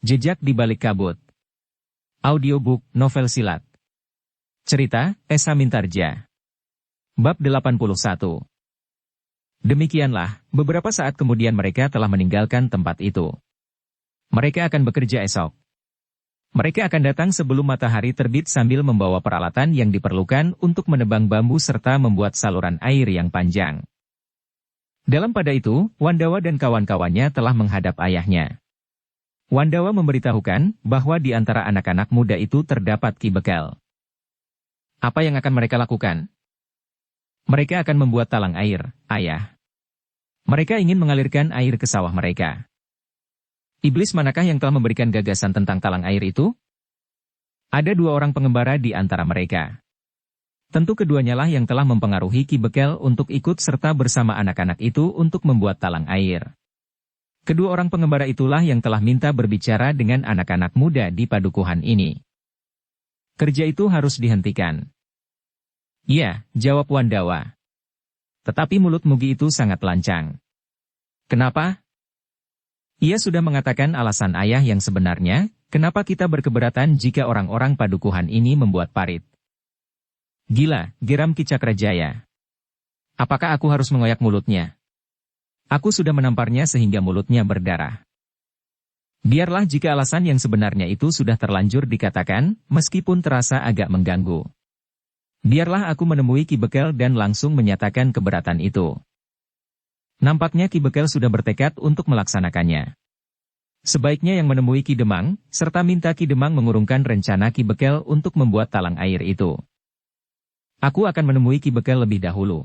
Jejak di Balik Kabut. Audiobook novel silat. Cerita, Esa Mintarja. Bab 81. Demikianlah, beberapa saat kemudian mereka telah meninggalkan tempat itu. Mereka akan bekerja esok. Mereka akan datang sebelum matahari terbit sambil membawa peralatan yang diperlukan untuk menebang bambu serta membuat saluran air yang panjang. Dalam pada itu, Wandawa dan kawan-kawannya telah menghadap ayahnya. Wandawa memberitahukan bahwa di antara anak-anak muda itu terdapat Ki Bekel. Apa yang akan mereka lakukan? Mereka akan membuat talang air, ayah. Mereka ingin mengalirkan air ke sawah mereka. Iblis manakah yang telah memberikan gagasan tentang talang air itu? Ada dua orang pengembara di antara mereka. Tentu keduanya lah yang telah mempengaruhi Ki Bekel untuk ikut serta bersama anak-anak itu untuk membuat talang air. Kedua orang pengembara itulah yang telah minta berbicara dengan anak-anak muda di padukuhan ini. Kerja itu harus dihentikan. Iya, jawab Wandawa. Tetapi mulut Mugi itu sangat lancang. Kenapa? Ia sudah mengatakan alasan ayah yang sebenarnya, kenapa kita berkeberatan jika orang-orang padukuhan ini membuat parit. Gila, geram Ki Cakrajaya. Apakah aku harus mengoyak mulutnya? Aku sudah menamparnya sehingga mulutnya berdarah. Biarlah jika alasan yang sebenarnya itu sudah terlanjur dikatakan, meskipun terasa agak mengganggu. Biarlah aku menemui Ki Bekel dan langsung menyatakan keberatan itu. Nampaknya Ki Bekel sudah bertekad untuk melaksanakannya. Sebaiknya yang menemui Ki Demang, serta minta Ki Demang mengurungkan rencana Ki Bekel untuk membuat talang air itu. Aku akan menemui Ki Bekel lebih dahulu.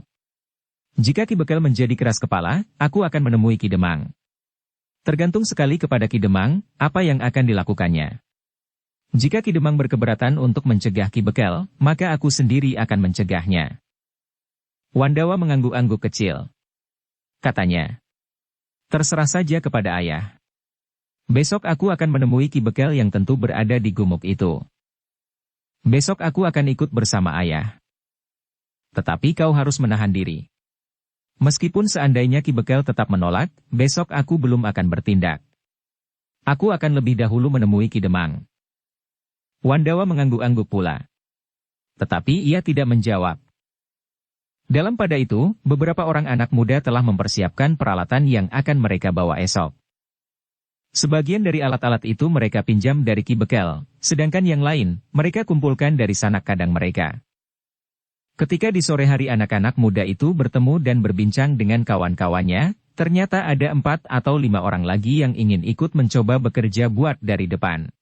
Jika Ki Bekel menjadi keras kepala, aku akan menemui Ki Demang. Tergantung sekali kepada Ki Demang, apa yang akan dilakukannya. Jika Ki Demang berkeberatan untuk mencegah Ki Bekel, maka aku sendiri akan mencegahnya. Wandawa mengangguk-angguk kecil. Katanya, terserah saja kepada ayah. Besok aku akan menemui Ki Bekel yang tentu berada di gumuk itu. Besok aku akan ikut bersama ayah. Tetapi kau harus menahan diri. Meskipun seandainya Ki Bekel tetap menolak, besok aku belum akan bertindak. Aku akan lebih dahulu menemui Ki Demang. Wandawa mengangguk-angguk pula. Tetapi ia tidak menjawab. Dalam pada itu, beberapa orang anak muda telah mempersiapkan peralatan yang akan mereka bawa esok. Sebagian dari alat-alat itu mereka pinjam dari Ki Bekel, sedangkan yang lain, mereka kumpulkan dari sanak kadang mereka. Ketika di sore hari anak-anak muda itu bertemu dan berbincang dengan kawan-kawannya, ternyata ada 4 atau 5 orang lagi yang ingin ikut mencoba bekerja buat dari depan.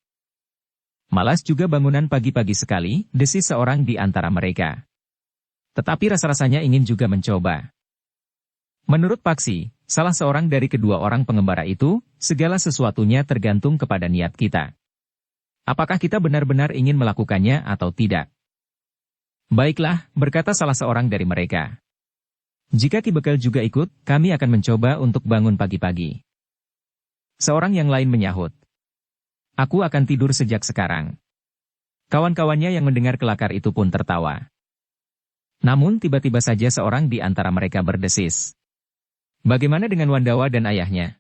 Malas juga bangunan pagi-pagi sekali, desis seorang di antara mereka. Tetapi rasa-rasanya ingin juga mencoba. Menurut Paksi, salah seorang dari kedua orang pengembara itu, segala sesuatunya tergantung kepada niat kita. Apakah kita benar-benar ingin melakukannya atau tidak? Baiklah, berkata salah seorang dari mereka. Jika Ki Bekel juga ikut, kami akan mencoba untuk bangun pagi-pagi. Seorang yang lain menyahut. Aku akan tidur sejak sekarang. Kawan-kawannya yang mendengar kelakar itu pun tertawa. Namun tiba-tiba saja seorang di antara mereka berdesis. Bagaimana dengan Wandawa dan ayahnya?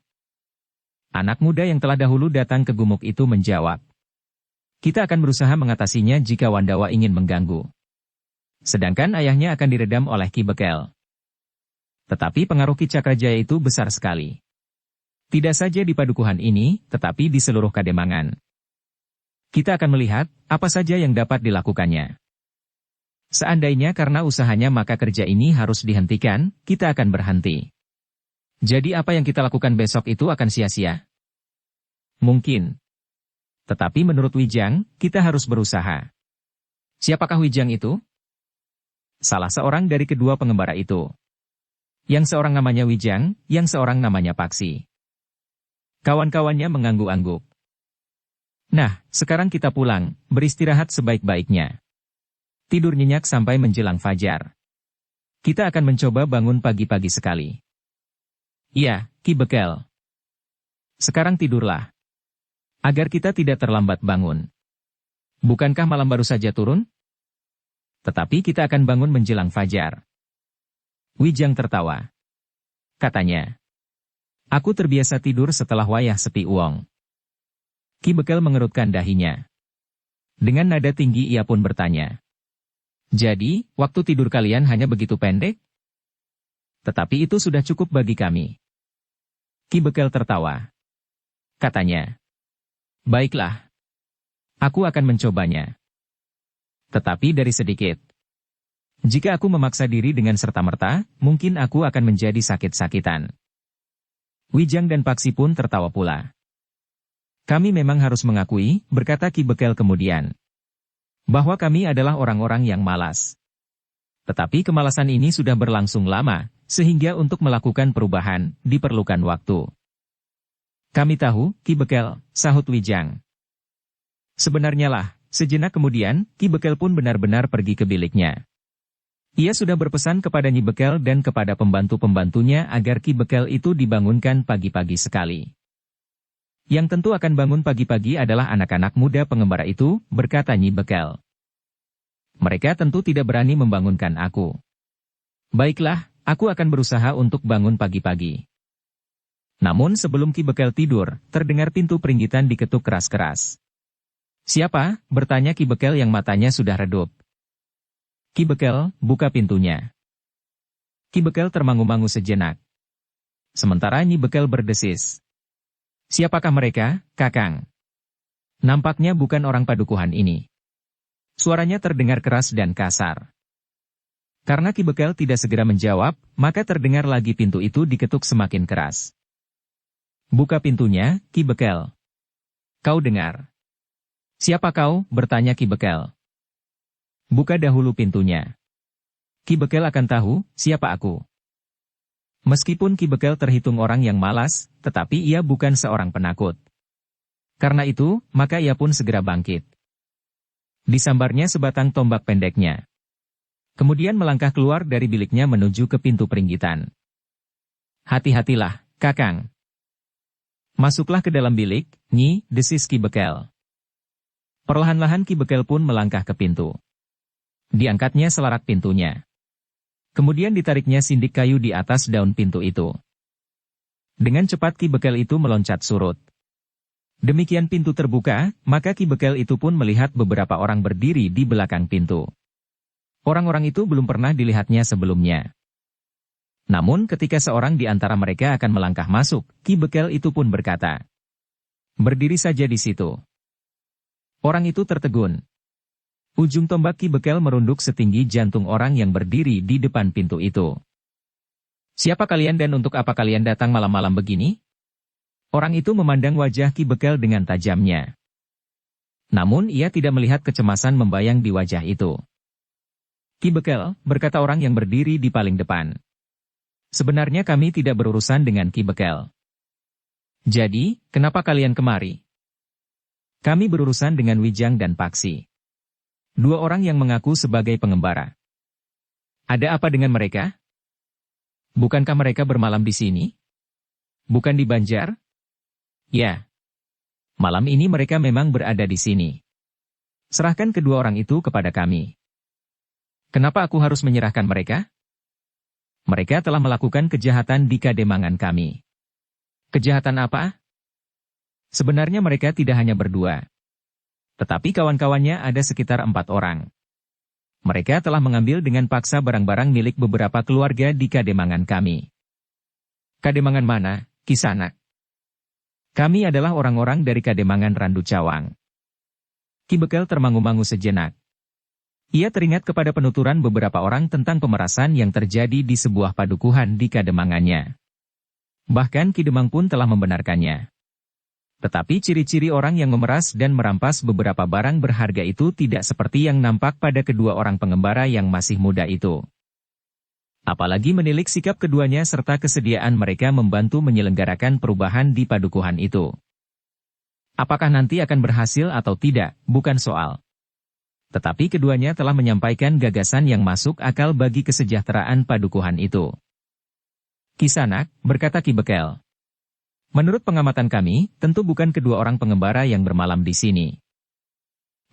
Anak muda yang telah dahulu datang ke gumuk itu menjawab. Kita akan berusaha mengatasinya jika Wandawa ingin mengganggu. Sedangkan ayahnya akan diredam oleh Ki Bekel. Tetapi pengaruh Ki Cakrajaya itu besar sekali. Tidak saja di padukuhan ini, tetapi di seluruh Kademangan. Kita akan melihat, apa saja yang dapat dilakukannya. Seandainya karena usahanya maka kerja ini harus dihentikan, kita akan berhenti. Jadi apa yang kita lakukan besok itu akan sia-sia? Mungkin. Tetapi menurut Wijang, kita harus berusaha. Siapakah Wijang itu? Salah seorang dari kedua pengembara itu. Yang seorang namanya Wijang, yang seorang namanya Paksi. Kawan-kawannya mengangguk-angguk. Nah, sekarang kita pulang, beristirahat sebaik-baiknya. Tidur nyenyak sampai menjelang fajar. Kita akan mencoba bangun pagi-pagi sekali. Iya, Ki Bekel. Sekarang tidurlah. Agar kita tidak terlambat bangun. Bukankah malam baru saja turun? Tetapi kita akan bangun menjelang fajar. Wijang tertawa. Katanya. Aku terbiasa tidur setelah wayah sepi uong. Ki Bekel mengerutkan dahinya. Dengan nada tinggi ia pun bertanya. Jadi, waktu tidur kalian hanya begitu pendek? Tetapi itu sudah cukup bagi kami. Ki Bekel tertawa. Katanya. Baiklah. Aku akan mencobanya. Tetapi dari sedikit. Jika aku memaksa diri dengan serta-merta, mungkin aku akan menjadi sakit-sakitan. Wijang dan Paksi pun tertawa pula. Kami memang harus mengakui, berkata Ki Bekel kemudian, bahwa kami adalah orang-orang yang malas. Tetapi kemalasan ini sudah berlangsung lama, sehingga untuk melakukan perubahan, diperlukan waktu. Kami tahu, Ki Bekel, sahut Wijang. Sebenarnya lah, sejenak kemudian, Ki Bekel pun benar-benar pergi ke biliknya. Ia sudah berpesan kepada Nyi Bekel dan kepada pembantu-pembantunya agar Ki Bekel itu dibangunkan pagi-pagi sekali. Yang tentu akan bangun pagi-pagi adalah anak-anak muda pengembara itu, berkata Nyi Bekel. Mereka tentu tidak berani membangunkan aku. Baiklah, aku akan berusaha untuk bangun pagi-pagi. Namun sebelum Ki Bekel tidur, terdengar pintu peringgitan diketuk keras-keras. Siapa? Bertanya Ki Bekel yang matanya sudah redup. Ki Bekel, buka pintunya. Ki Bekel termangu-mangu sejenak. Sementara Nyi Bekel berdesis. Siapakah mereka, Kakang? Nampaknya bukan orang padukuhan ini. Suaranya terdengar keras dan kasar. Karena Ki Bekel tidak segera menjawab, maka terdengar lagi pintu itu diketuk semakin keras. Buka pintunya, Ki Bekel. Kau dengar. Siapa kau? Bertanya Ki Bekel. Buka dahulu pintunya. Ki Bekel akan tahu, siapa aku. Meskipun Ki Bekel terhitung orang yang malas, tetapi ia bukan seorang penakut. Karena itu, maka ia pun segera bangkit. Disambarnya sebatang tombak pendeknya. Kemudian melangkah keluar dari biliknya menuju ke pintu peringgitan. Hati-hatilah, Kakang. Masuklah ke dalam bilik, Nyi, desis Ki Bekel. Perlahan-lahan Ki Bekel pun melangkah ke pintu. Diangkatnya selarak pintunya. Kemudian ditariknya sindik kayu di atas daun pintu itu. Dengan cepat Ki Bekel itu meloncat surut. Demikian pintu terbuka, maka Ki Bekel itu pun melihat beberapa orang berdiri di belakang pintu. Orang-orang itu belum pernah dilihatnya sebelumnya. Namun ketika seorang di antara mereka akan melangkah masuk, Ki Bekel itu pun berkata, "Berdiri saja di situ." Orang itu tertegun. Ujung tombak Ki Bekel merunduk setinggi jantung orang yang berdiri di depan pintu itu. Siapa kalian dan untuk apa kalian datang malam-malam begini? Orang itu memandang wajah Ki Bekel dengan tajamnya. Namun ia tidak melihat kecemasan membayang di wajah itu. Ki Bekel, berkata orang yang berdiri di paling depan. Sebenarnya kami tidak berurusan dengan Ki Bekel. Jadi, kenapa kalian kemari? Kami berurusan dengan Wijang dan Paksi. Dua orang yang mengaku sebagai pengembara. Ada apa dengan mereka? Bukankah mereka bermalam di sini? Bukan di Banjar? Ya. Malam ini mereka memang berada di sini. Serahkan kedua orang itu kepada kami. Kenapa aku harus menyerahkan mereka? Mereka telah melakukan kejahatan di kademangan kami. Kejahatan apa? Sebenarnya mereka tidak hanya berdua. Tetapi kawan-kawannya ada sekitar 4 orang. Mereka telah mengambil dengan paksa barang-barang milik beberapa keluarga di kademangan kami. Kademangan mana, Kisanak? Kami adalah orang-orang dari kademangan Randu Cawang. Ki Bekel termangu-mangu sejenak. Ia teringat kepada penuturan beberapa orang tentang pemerasan yang terjadi di sebuah padukuhan di kademangannya. Bahkan Ki Demang pun telah membenarkannya. Tetapi ciri-ciri orang yang memeras dan merampas beberapa barang berharga itu tidak seperti yang nampak pada kedua orang pengembara yang masih muda itu. Apalagi menilik sikap keduanya serta kesediaan mereka membantu menyelenggarakan perubahan di padukuhan itu. Apakah nanti akan berhasil atau tidak, bukan soal. Tetapi keduanya telah menyampaikan gagasan yang masuk akal bagi kesejahteraan padukuhan itu. Kisanak, berkata Ki Bekel. Menurut pengamatan kami, tentu bukan kedua orang pengembara yang bermalam di sini.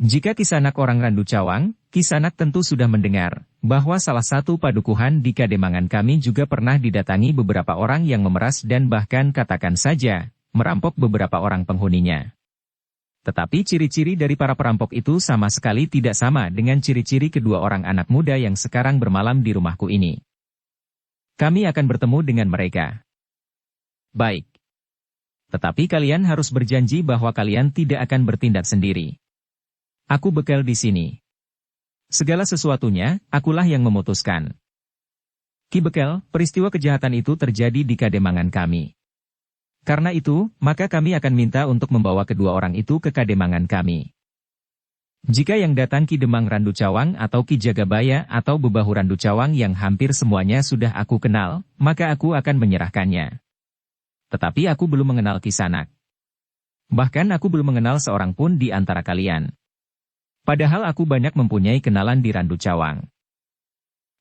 Jika Kisanak orang Randu Cawang, Kisanak tentu sudah mendengar bahwa salah satu padukuhan di kademangan kami juga pernah didatangi beberapa orang yang memeras dan bahkan katakan saja, merampok beberapa orang penghuninya. Tetapi ciri-ciri dari para perampok itu sama sekali tidak sama dengan ciri-ciri kedua orang anak muda yang sekarang bermalam di rumahku ini. Kami akan bertemu dengan mereka. Baik. Tetapi kalian harus berjanji bahwa kalian tidak akan bertindak sendiri. Aku bekal di sini. Segala sesuatunya, akulah yang memutuskan. Ki Bekel, peristiwa kejahatan itu terjadi di Kademangan kami. Karena itu, maka kami akan minta untuk membawa kedua orang itu ke Kademangan kami. Jika yang datang Ki Demang Randu Cawang atau Ki Jagabaya atau Bebahu Randu Cawang yang hampir semuanya sudah aku kenal, maka aku akan menyerahkannya. Tetapi aku belum mengenal Kisanak. Bahkan aku belum mengenal seorang pun di antara kalian. Padahal aku banyak mempunyai kenalan di Randu Cawang.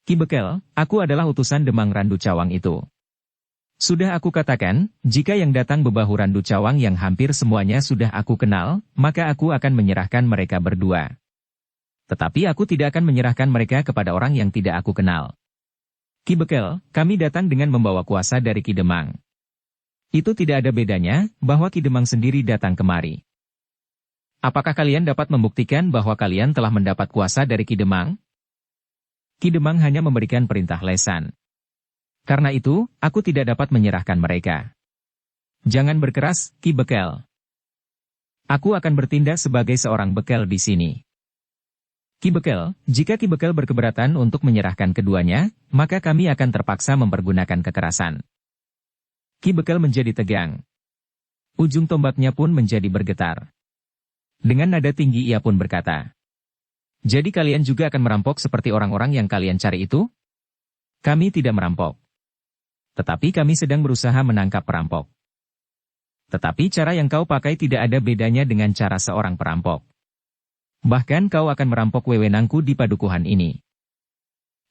Ki Bekel, aku adalah utusan Demang Randu Cawang itu. Sudah aku katakan, jika yang datang Bebahu Randu Cawang yang hampir semuanya sudah aku kenal, maka aku akan menyerahkan mereka berdua. Tetapi aku tidak akan menyerahkan mereka kepada orang yang tidak aku kenal. Ki Bekel, kami datang dengan membawa kuasa dari Ki Demang. Itu tidak ada bedanya, bahwa Ki Demang sendiri datang kemari. Apakah kalian dapat membuktikan bahwa kalian telah mendapat kuasa dari Ki Demang? Ki Demang hanya memberikan perintah lesan. Karena itu, aku tidak dapat menyerahkan mereka. Jangan berkeras, Ki Bekel. Aku akan bertindak sebagai seorang bekel di sini. Ki Bekel, jika Ki Bekel berkeberatan untuk menyerahkan keduanya, maka kami akan terpaksa mempergunakan kekerasan. Ki Bekel menjadi tegang. Ujung tombaknya pun menjadi bergetar. Dengan nada tinggi ia pun berkata, "Jadi kalian juga akan merampok seperti orang-orang yang kalian cari itu?" "Kami tidak merampok. Tetapi kami sedang berusaha menangkap perampok." "Tetapi cara yang kau pakai tidak ada bedanya dengan cara seorang perampok. Bahkan kau akan merampok wewenangku di padukuhan ini."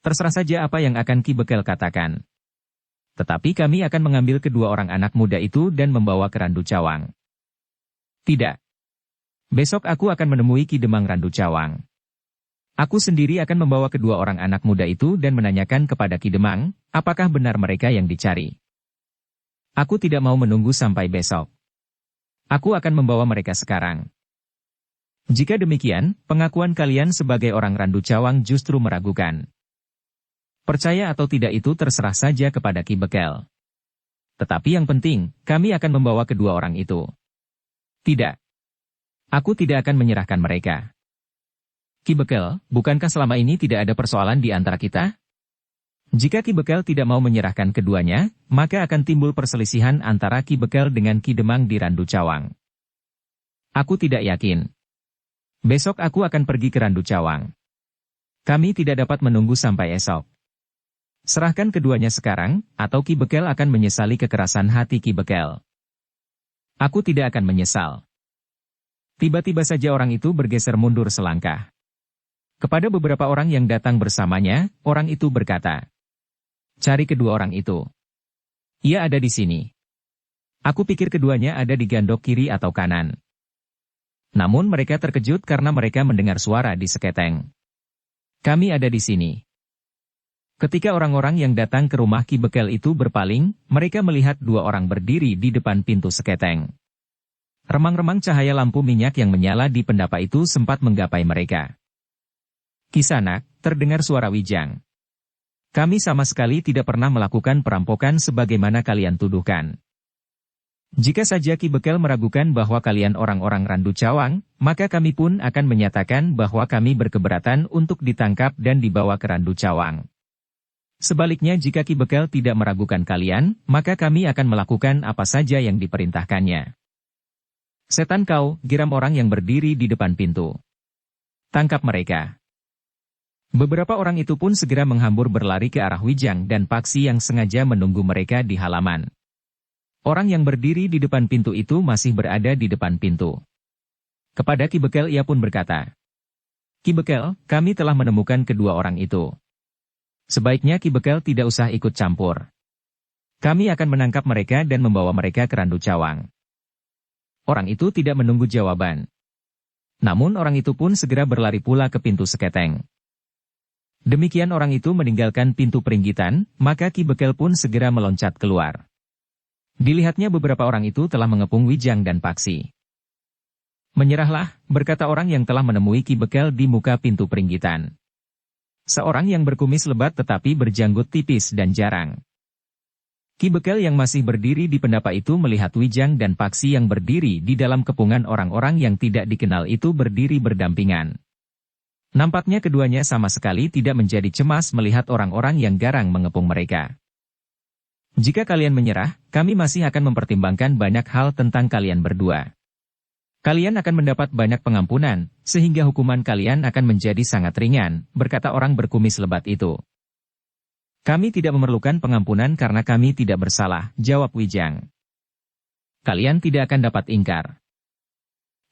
Terserah saja apa yang akan Ki Bekel katakan. Tetapi kami akan mengambil kedua orang anak muda itu dan membawa ke Randu Cawang. Tidak. Besok aku akan menemui Ki Demang Randu Cawang. Aku sendiri akan membawa kedua orang anak muda itu dan menanyakan kepada Ki Demang, apakah benar mereka yang dicari. Aku tidak mau menunggu sampai besok. Aku akan membawa mereka sekarang. Jika demikian, pengakuan kalian sebagai orang Randu Cawang justru meragukan. Percaya atau tidak itu terserah saja kepada Ki Bekel. Tetapi yang penting, kami akan membawa kedua orang itu. Tidak. Aku tidak akan menyerahkan mereka. Ki Bekel, bukankah selama ini tidak ada persoalan di antara kita? Jika Ki Bekel tidak mau menyerahkan keduanya, maka akan timbul perselisihan antara Ki Bekel dengan Ki Demang di Randu Cawang. Aku tidak yakin. Besok aku akan pergi ke Randu Cawang. Kami tidak dapat menunggu sampai esok. Serahkan keduanya sekarang, atau Ki Bekel akan menyesali kekerasan hati Ki Bekel. Aku tidak akan menyesal. Tiba-tiba saja orang itu bergeser mundur selangkah. Kepada beberapa orang yang datang bersamanya, orang itu berkata, "Cari kedua orang itu. Ia ada di sini." Aku pikir keduanya ada di gandok kiri atau kanan. Namun mereka terkejut karena mereka mendengar suara di seketeng. "Kami ada di sini." Ketika orang-orang yang datang ke rumah Ki Bekel itu berpaling, mereka melihat dua orang berdiri di depan pintu seketeng. Remang-remang cahaya lampu minyak yang menyala di pendapa itu sempat menggapai mereka. "Kisanak," terdengar suara Wijang. "Kami sama sekali tidak pernah melakukan perampokan sebagaimana kalian tuduhkan. Jika saja Ki Bekel meragukan bahwa kalian orang-orang Randu Cawang, maka kami pun akan menyatakan bahwa kami berkeberatan untuk ditangkap dan dibawa ke Randu Cawang. Sebaliknya jika Ki Bekel tidak meragukan kalian, maka kami akan melakukan apa saja yang diperintahkannya." "Setan kau," geram orang yang berdiri di depan pintu. "Tangkap mereka." Beberapa orang itu pun segera menghambur berlari ke arah Wijang dan Paksi yang sengaja menunggu mereka di halaman. Orang yang berdiri di depan pintu itu masih berada di depan pintu. Kepada Ki Bekel ia pun berkata, "Ki Bekel, kami telah menemukan kedua orang itu. Sebaiknya Ki Bekel tidak usah ikut campur. Kami akan menangkap mereka dan membawa mereka ke Randu Cawang." Orang itu tidak menunggu jawaban. Namun orang itu pun segera berlari pula ke pintu seketeng. Demikian orang itu meninggalkan pintu peringgitan, maka Ki Bekel pun segera meloncat keluar. Dilihatnya beberapa orang itu telah mengepung Wijang dan Paksi. Menyerahlah, berkata orang yang telah menemui Ki Bekel di muka pintu peringgitan. Seorang yang berkumis lebat tetapi berjanggut tipis dan jarang. Ki Bekel yang masih berdiri di pendapa itu melihat Wijang dan Paksi yang berdiri di dalam kepungan orang-orang yang tidak dikenal itu berdiri berdampingan. Nampaknya keduanya sama sekali tidak menjadi cemas melihat orang-orang yang garang mengepung mereka. Jika kalian menyerah, kami masih akan mempertimbangkan banyak hal tentang kalian berdua. Kalian akan mendapat banyak pengampunan, sehingga hukuman kalian akan menjadi sangat ringan, berkata orang berkumis lebat itu. Kami tidak memerlukan pengampunan karena kami tidak bersalah, jawab Wijang. Kalian tidak akan dapat ingkar.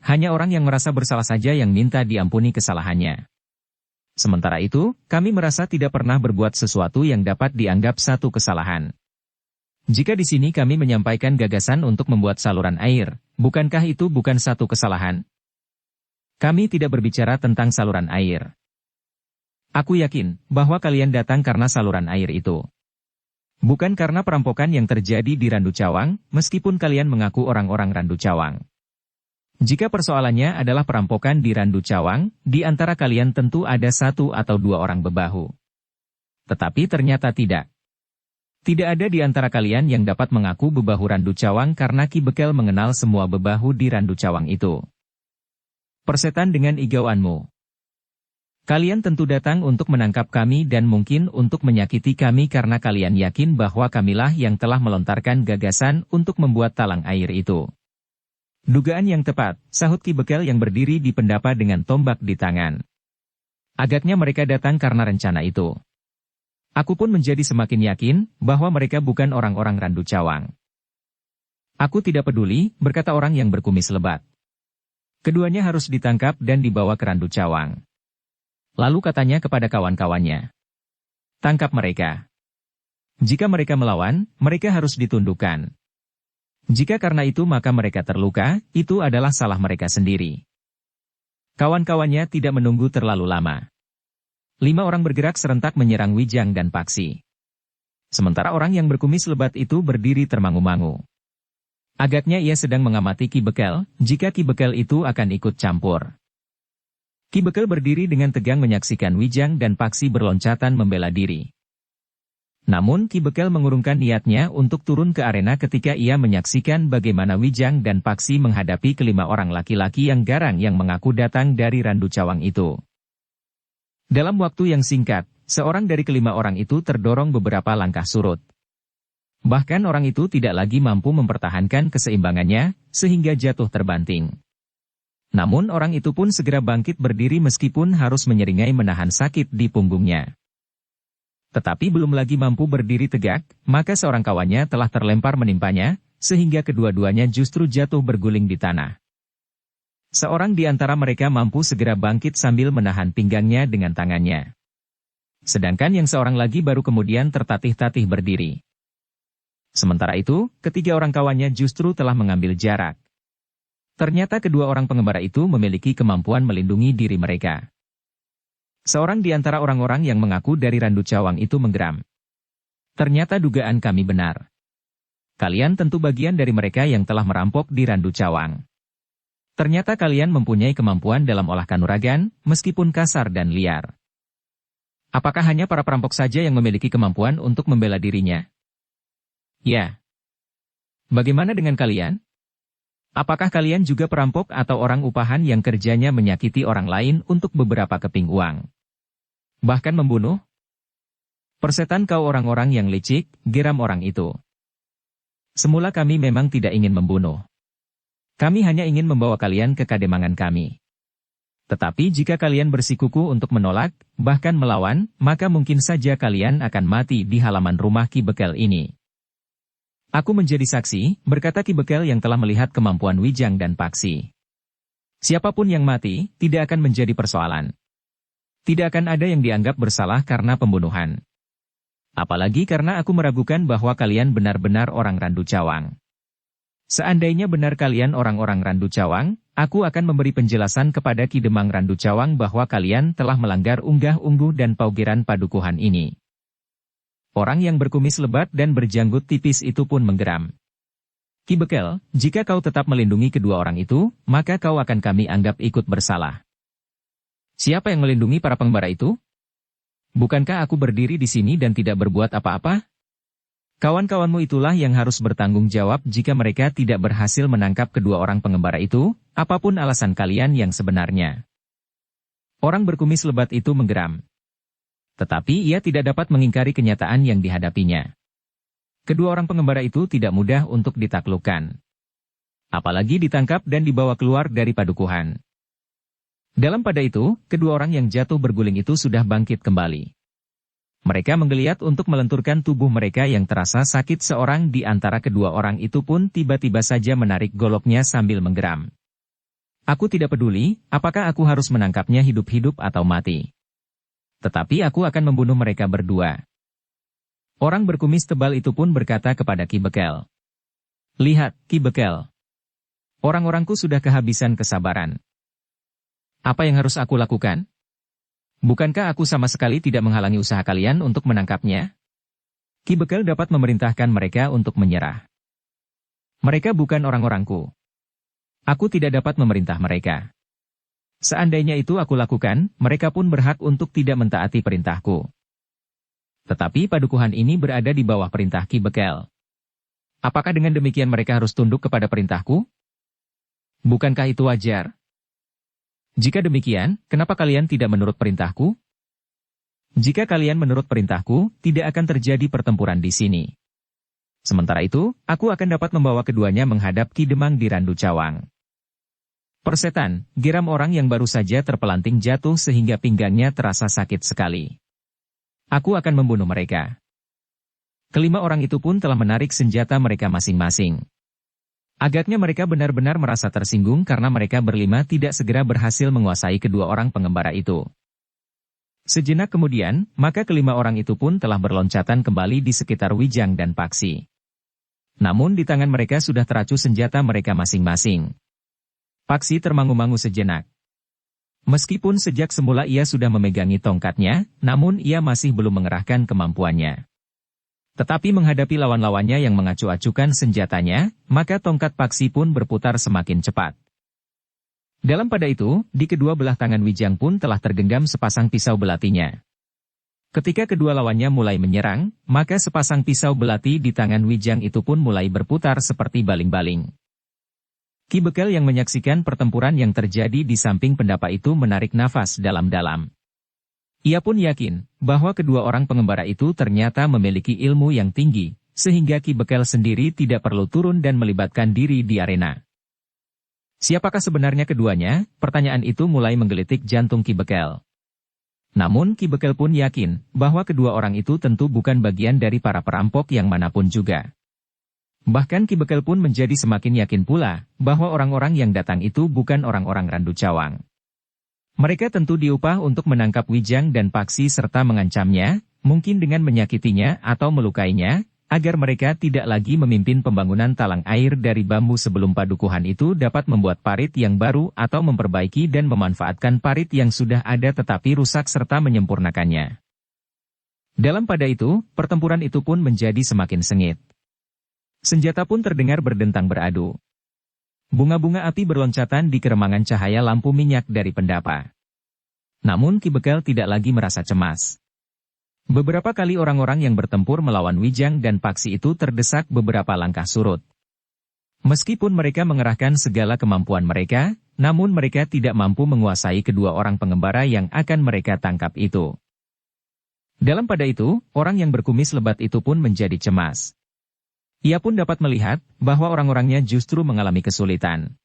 Hanya orang yang merasa bersalah saja yang minta diampuni kesalahannya. Sementara itu, kami merasa tidak pernah berbuat sesuatu yang dapat dianggap satu kesalahan. Jika di sini kami menyampaikan gagasan untuk membuat saluran air, bukankah itu bukan satu kesalahan? Kami tidak berbicara tentang saluran air. Aku yakin bahwa kalian datang karena saluran air itu. Bukan karena perampokan yang terjadi di Randu Cawang, meskipun kalian mengaku orang-orang Randu Cawang. Jika persoalannya adalah perampokan di Randu Cawang, di antara kalian tentu ada satu atau dua orang bebahu. Tetapi ternyata tidak. Tidak ada di antara kalian yang dapat mengaku bebahu Randu Cawang karena Ki Bekel mengenal semua bebahu di Randu Cawang itu. Persetan dengan igauanmu. Kalian tentu datang untuk menangkap kami dan mungkin untuk menyakiti kami karena kalian yakin bahwa kamilah yang telah melontarkan gagasan untuk membuat talang air itu. Dugaan yang tepat, sahut Ki Bekel yang berdiri di pendapa dengan tombak di tangan. Agaknya mereka datang karena rencana itu. Aku pun menjadi semakin yakin bahwa mereka bukan orang-orang Randu Cawang. Aku tidak peduli, berkata orang yang berkumis lebat. Keduanya harus ditangkap dan dibawa ke Randu Cawang. Lalu katanya kepada kawan-kawannya. Tangkap mereka. Jika mereka melawan, mereka harus ditundukkan. Jika karena itu maka mereka terluka, itu adalah salah mereka sendiri. Kawan-kawannya tidak menunggu terlalu lama. 5 orang bergerak serentak menyerang Wijang dan Paksi. Sementara orang yang berkumis lebat itu berdiri termangu-mangu. Agaknya ia sedang mengamati Ki Bekel, jika Ki Bekel itu akan ikut campur. Ki Bekel berdiri dengan tegang menyaksikan Wijang dan Paksi berloncatan membela diri. Namun Ki Bekel mengurungkan niatnya untuk turun ke arena ketika ia menyaksikan bagaimana Wijang dan Paksi menghadapi kelima orang laki-laki yang garang yang mengaku datang dari Randu Cawang itu. Dalam waktu yang singkat, seorang dari kelima orang itu terdorong beberapa langkah surut. Bahkan orang itu tidak lagi mampu mempertahankan keseimbangannya, sehingga jatuh terbanting. Namun orang itu pun segera bangkit berdiri meskipun harus menyeringai menahan sakit di punggungnya. Tetapi belum lagi mampu berdiri tegak, maka seorang kawannya telah terlempar menimpanya, sehingga kedua-duanya justru jatuh berguling di tanah. Seorang di antara mereka mampu segera bangkit sambil menahan pinggangnya dengan tangannya. Sedangkan yang seorang lagi baru kemudian tertatih-tatih berdiri. Sementara itu, ketiga orang kawannya justru telah mengambil jarak. Ternyata kedua orang pengembara itu memiliki kemampuan melindungi diri mereka. Seorang di antara orang-orang yang mengaku dari Randu Cawang itu menggeram. Ternyata dugaan kami benar. Kalian tentu bagian dari mereka yang telah merampok di Randu Cawang. Ternyata kalian mempunyai kemampuan dalam olah kanuragan, meskipun kasar dan liar. Apakah hanya para perampok saja yang memiliki kemampuan untuk membela dirinya? Ya. Bagaimana dengan kalian? Apakah kalian juga perampok atau orang upahan yang kerjanya menyakiti orang lain untuk beberapa keping uang? Bahkan membunuh? Persetan kau orang-orang yang licik, geram orang itu. Semula kami memang tidak ingin membunuh. Kami hanya ingin membawa kalian ke kademangan kami. Tetapi jika kalian bersikukuh untuk menolak, bahkan melawan, maka mungkin saja kalian akan mati di halaman rumah Ki Bekel ini. Aku menjadi saksi, berkata Ki Bekel yang telah melihat kemampuan Wijang dan Paksi. Siapapun yang mati, tidak akan menjadi persoalan. Tidak akan ada yang dianggap bersalah karena pembunuhan. Apalagi karena aku meragukan bahwa kalian benar-benar orang Randu Cawang. Seandainya benar kalian orang-orang Randu Cawang, aku akan memberi penjelasan kepada Ki Demang Randu Cawang bahwa kalian telah melanggar unggah-ungguh dan paugeran padukuhan ini. Orang yang berkumis lebat dan berjanggut tipis itu pun menggeram. Ki Bekel, jika kau tetap melindungi kedua orang itu, maka kau akan kami anggap ikut bersalah. Siapa yang melindungi para pengembara itu? Bukankah aku berdiri di sini dan tidak berbuat apa-apa? Kawan-kawanmu itulah yang harus bertanggung jawab jika mereka tidak berhasil menangkap kedua orang pengembara itu, apapun alasan kalian yang sebenarnya. Orang berkumis lebat itu menggeram. Tetapi ia tidak dapat mengingkari kenyataan yang dihadapinya. Kedua orang pengembara itu tidak mudah untuk ditaklukkan. Apalagi ditangkap dan dibawa keluar dari padukuhan. Dalam pada itu, kedua orang yang jatuh berguling itu sudah bangkit kembali. Mereka menggeliat untuk melenturkan tubuh mereka yang terasa sakit. Seorang di antara kedua orang itu pun tiba-tiba saja menarik goloknya sambil menggeram. Aku tidak peduli, apakah aku harus menangkapnya hidup-hidup atau mati. Tetapi aku akan membunuh mereka berdua. Orang berkumis tebal itu pun berkata kepada Ki Bekel. Lihat, Ki Bekel. Orang-orangku sudah kehabisan kesabaran. Apa yang harus aku lakukan? Bukankah aku sama sekali tidak menghalangi usaha kalian untuk menangkapnya? Ki Bekel dapat memerintahkan mereka untuk menyerah. Mereka bukan orang-orangku. Aku tidak dapat memerintah mereka. Seandainya itu aku lakukan, mereka pun berhak untuk tidak mentaati perintahku. Tetapi padukuhan ini berada di bawah perintah Ki Bekel. Apakah dengan demikian mereka harus tunduk kepada perintahku? Bukankah itu wajar? Jika demikian, kenapa kalian tidak menurut perintahku? Jika kalian menurut perintahku, tidak akan terjadi pertempuran di sini. Sementara itu, aku akan dapat membawa keduanya menghadap Ki Demang di Randu Cawang. Persetan, geram orang yang baru saja terpelanting jatuh sehingga pinggangnya terasa sakit sekali. Aku akan membunuh mereka. Kelima orang itu pun telah menarik senjata mereka masing-masing. Agaknya mereka benar-benar merasa tersinggung karena mereka berlima tidak segera berhasil menguasai kedua orang pengembara itu. Sejenak kemudian, maka kelima orang itu pun telah berloncatan kembali di sekitar Wijang dan Paksi. Namun di tangan mereka sudah teracu senjata mereka masing-masing. Paksi termangu-mangu sejenak. Meskipun sejak semula ia sudah memegangi tongkatnya, namun ia masih belum mengerahkan kemampuannya. Tetapi menghadapi lawan-lawannya yang mengacu-acukan senjatanya, maka tongkat Paksi pun berputar semakin cepat. Dalam pada itu, di kedua belah tangan Wijang pun telah tergenggam sepasang pisau belatinya. Ketika kedua lawannya mulai menyerang, maka sepasang pisau belati di tangan Wijang itu pun mulai berputar seperti baling-baling. Ki Bekel yang menyaksikan pertempuran yang terjadi di samping pendapa itu menarik nafas dalam-dalam. Ia pun yakin bahwa kedua orang pengembara itu ternyata memiliki ilmu yang tinggi, sehingga Ki Bekel sendiri tidak perlu turun dan melibatkan diri di arena. Siapakah sebenarnya keduanya? Pertanyaan itu mulai menggelitik jantung Ki Bekel. Namun Ki Bekel pun yakin bahwa kedua orang itu tentu bukan bagian dari para perampok yang manapun juga. Bahkan Ki Bekel pun menjadi semakin yakin pula bahwa orang-orang yang datang itu bukan orang-orang Randu Cawang. Mereka tentu diupah untuk menangkap Wijang dan Paksi serta mengancamnya, mungkin dengan menyakitinya atau melukainya, agar mereka tidak lagi memimpin pembangunan talang air dari bambu sebelum padukuhan itu dapat membuat parit yang baru atau memperbaiki dan memanfaatkan parit yang sudah ada tetapi rusak serta menyempurnakannya. Dalam pada itu, pertempuran itu pun menjadi semakin sengit. Senjata pun terdengar berdentang beradu. Bunga-bunga api berloncatan di keremangan cahaya lampu minyak dari pendapa. Namun Ki Bekel tidak lagi merasa cemas. Beberapa kali orang-orang yang bertempur melawan Wijang dan Paksi itu terdesak beberapa langkah surut. Meskipun mereka mengerahkan segala kemampuan mereka, namun mereka tidak mampu menguasai kedua orang pengembara yang akan mereka tangkap itu. Dalam pada itu, orang yang berkumis lebat itu pun menjadi cemas. Ia pun dapat melihat bahwa orang-orangnya justru mengalami kesulitan.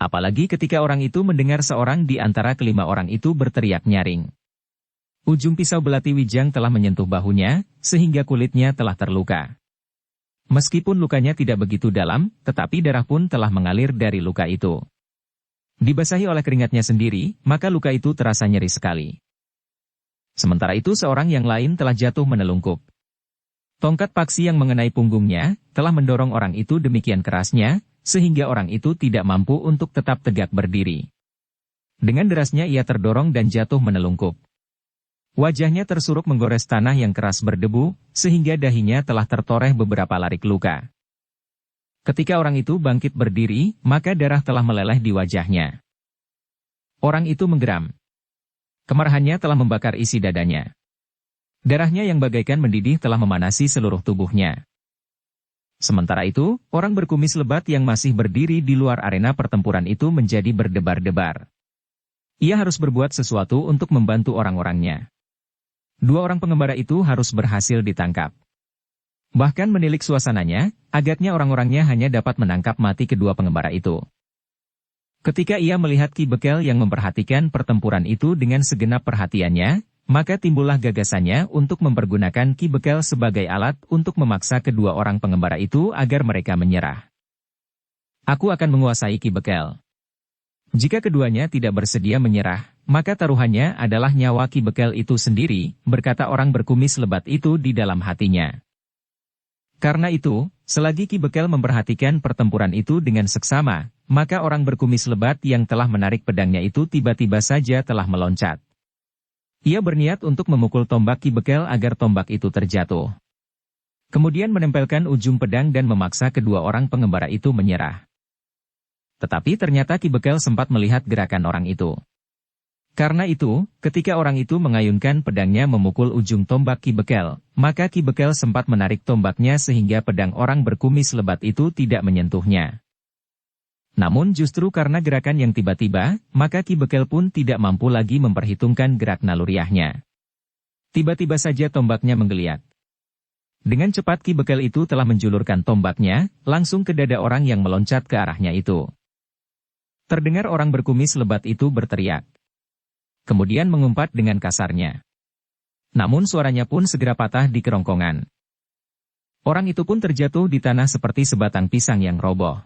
Apalagi ketika orang itu mendengar seorang di antara kelima orang itu berteriak nyaring. Ujung pisau belati Wijang telah menyentuh bahunya, sehingga kulitnya telah terluka. Meskipun lukanya tidak begitu dalam, tetapi darah pun telah mengalir dari luka itu. Dibasahi oleh keringatnya sendiri, maka luka itu terasa nyeri sekali. Sementara itu seorang yang lain telah jatuh menelungkup. Tongkat Paksi yang mengenai punggungnya, telah mendorong orang itu demikian kerasnya, sehingga orang itu tidak mampu untuk tetap tegak berdiri. Dengan derasnya ia terdorong dan jatuh menelungkup. Wajahnya tersuruk menggores tanah yang keras berdebu, sehingga dahinya telah tertoreh beberapa larik luka. Ketika orang itu bangkit berdiri, maka darah telah meleleh di wajahnya. Orang itu menggeram. Kemarahannya telah membakar isi dadanya. Darahnya yang bagaikan mendidih telah memanasi seluruh tubuhnya. Sementara itu, orang berkumis lebat yang masih berdiri di luar arena pertempuran itu menjadi berdebar-debar. Ia harus berbuat sesuatu untuk membantu orang-orangnya. Dua orang pengembara itu harus berhasil ditangkap. Bahkan menilik suasananya, agaknya orang-orangnya hanya dapat menangkap mati kedua pengembara itu. Ketika ia melihat Ki Bekel yang memperhatikan pertempuran itu dengan segenap perhatiannya, maka timbullah gagasannya untuk mempergunakan Ki Bekel sebagai alat untuk memaksa kedua orang pengembara itu agar mereka menyerah. Aku akan menguasai Ki Bekel. Jika keduanya tidak bersedia menyerah, maka taruhannya adalah nyawa Ki Bekel itu sendiri, berkata orang berkumis lebat itu di dalam hatinya. Karena itu, selagi Ki Bekel memperhatikan pertempuran itu dengan seksama, maka orang berkumis lebat yang telah menarik pedangnya itu tiba-tiba saja telah meloncat. Ia berniat untuk memukul tombak Ki Bekel agar tombak itu terjatuh. Kemudian menempelkan ujung pedang dan memaksa kedua orang pengembara itu menyerah. Tetapi ternyata Ki Bekel sempat melihat gerakan orang itu. Karena itu, ketika orang itu mengayunkan pedangnya memukul ujung tombak Ki Bekel, maka Ki Bekel sempat menarik tombaknya sehingga pedang orang berkumis lebat itu tidak menyentuhnya. Namun justru karena gerakan yang tiba-tiba, maka Ki Bekel pun tidak mampu lagi memperhitungkan gerak naluriahnya. Tiba-tiba saja tombaknya menggeliat. Dengan cepat Ki Bekel itu telah menjulurkan tombaknya, langsung ke dada orang yang meloncat ke arahnya itu. Terdengar orang berkumis lebat itu berteriak. Kemudian mengumpat dengan kasarnya. Namun suaranya pun segera patah di kerongkongan. Orang itu pun terjatuh di tanah seperti sebatang pisang yang roboh.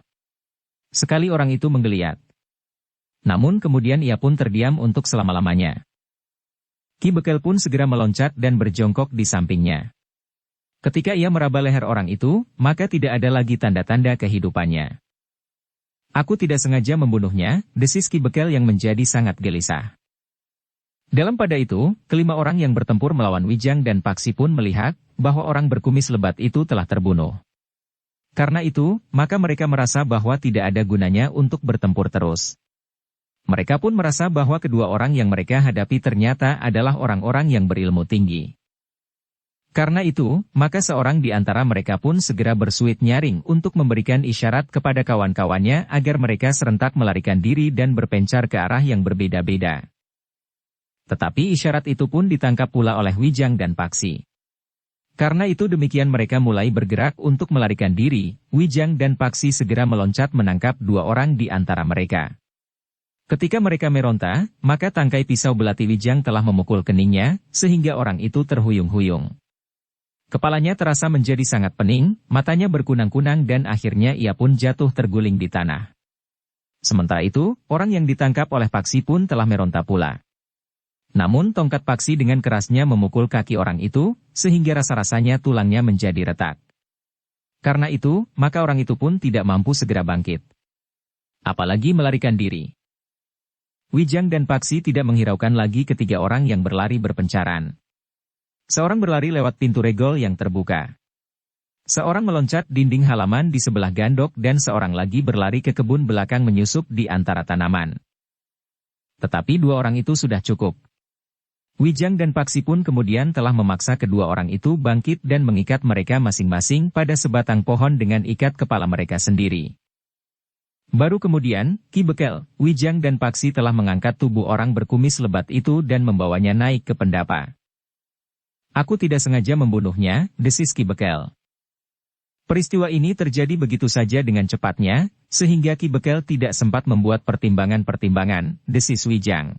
Sekali orang itu menggeliat. Namun kemudian ia pun terdiam untuk selama-lamanya. Ki Bekel pun segera meloncat dan berjongkok di sampingnya. Ketika ia meraba leher orang itu, maka tidak ada lagi tanda-tanda kehidupannya. Aku tidak sengaja membunuhnya, desis Ki Bekel yang menjadi sangat gelisah. Dalam pada itu, kelima orang yang bertempur melawan Wijang dan Paksi pun melihat bahwa orang berkumis lebat itu telah terbunuh. Karena itu, maka mereka merasa bahwa tidak ada gunanya untuk bertempur terus. Mereka pun merasa bahwa kedua orang yang mereka hadapi ternyata adalah orang-orang yang berilmu tinggi. Karena itu, maka seorang di antara mereka pun segera bersuit nyaring untuk memberikan isyarat kepada kawan-kawannya agar mereka serentak melarikan diri dan berpencar ke arah yang berbeda-beda. Tetapi isyarat itu pun ditangkap pula oleh Wijang dan Paksi. Karena itu demikian mereka mulai bergerak untuk melarikan diri, Wijang dan Paksi segera meloncat menangkap dua orang di antara mereka. Ketika mereka meronta, maka tangkai pisau belati Wijang telah memukul keningnya, sehingga orang itu terhuyung-huyung. Kepalanya terasa menjadi sangat pening, matanya berkunang-kunang dan akhirnya ia pun jatuh terguling di tanah. Sementara itu, orang yang ditangkap oleh Paksi pun telah meronta pula. Namun tongkat Paksi dengan kerasnya memukul kaki orang itu, sehingga rasa-rasanya tulangnya menjadi retak. Karena itu, maka orang itu pun tidak mampu segera bangkit. Apalagi melarikan diri. Wijang dan Paksi tidak menghiraukan lagi ketiga orang yang berlari berpencaran. Seorang berlari lewat pintu regol yang terbuka. Seorang meloncat dinding halaman di sebelah gandok dan seorang lagi berlari ke kebun belakang menyusup di antara tanaman. Tetapi dua orang itu sudah cukup. Wijang dan Paksi pun kemudian telah memaksa kedua orang itu bangkit dan mengikat mereka masing-masing pada sebatang pohon dengan ikat kepala mereka sendiri. Baru kemudian, Ki Bekel, Wijang dan Paksi telah mengangkat tubuh orang berkumis lebat itu dan membawanya naik ke pendapa. Aku tidak sengaja membunuhnya, desis Ki Bekel. Peristiwa ini terjadi begitu saja dengan cepatnya, sehingga Ki Bekel tidak sempat membuat pertimbangan-pertimbangan, desis Wijang.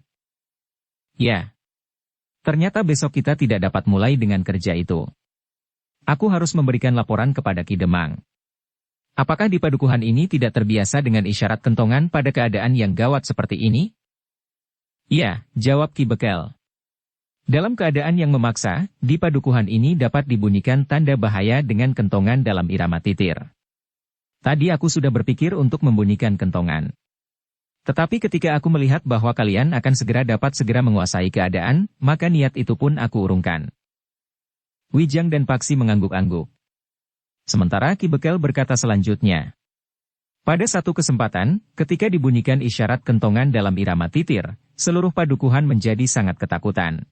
Ya. Ternyata besok kita tidak dapat mulai dengan kerja itu. Aku harus memberikan laporan kepada Ki Demang. Apakah di padukuhan ini tidak terbiasa dengan isyarat kentongan pada keadaan yang gawat seperti ini? Iya, jawab Ki Bekel. Dalam keadaan yang memaksa, di padukuhan ini dapat dibunyikan tanda bahaya dengan kentongan dalam irama titir. Tadi aku sudah berpikir untuk membunyikan kentongan. Tetapi ketika aku melihat bahwa kalian akan dapat segera menguasai keadaan, maka niat itu pun aku urungkan. Wijang dan Paksi mengangguk-angguk. Sementara Ki Bekel berkata selanjutnya, Pada satu kesempatan, ketika dibunyikan isyarat kentongan dalam irama titir, seluruh padukuhan menjadi sangat ketakutan.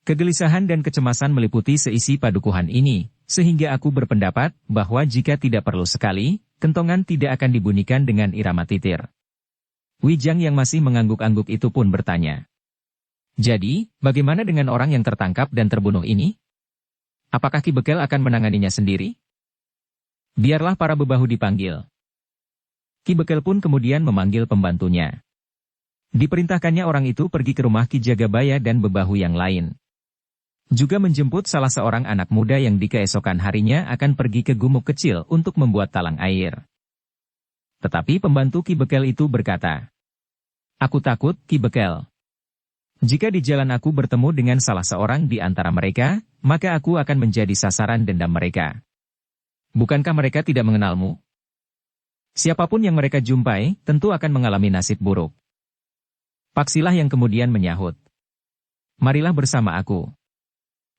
Kegelisahan dan kecemasan meliputi seisi padukuhan ini, sehingga aku berpendapat bahwa jika tidak perlu sekali, kentongan tidak akan dibunyikan dengan irama titir. Wijang yang masih mengangguk-angguk itu pun bertanya. Jadi, bagaimana dengan orang yang tertangkap dan terbunuh ini? Apakah Ki Bekel akan menanganinya sendiri? Biarlah para bebahu dipanggil. Ki Bekel pun kemudian memanggil pembantunya. Diperintahkannya orang itu pergi ke rumah Ki Jagabaya dan bebahu yang lain. Juga menjemput salah seorang anak muda yang di keesokan harinya akan pergi ke gumuk kecil untuk membuat talang air. Tetapi pembantu Ki Bekel itu berkata, "Aku takut, Ki Bekel. Jika di jalan aku bertemu dengan salah seorang di antara mereka, maka aku akan menjadi sasaran dendam mereka. Bukankah mereka tidak mengenalmu? Siapapun yang mereka jumpai, tentu akan mengalami nasib buruk." Paksilah yang kemudian menyahut, "Marilah bersama aku.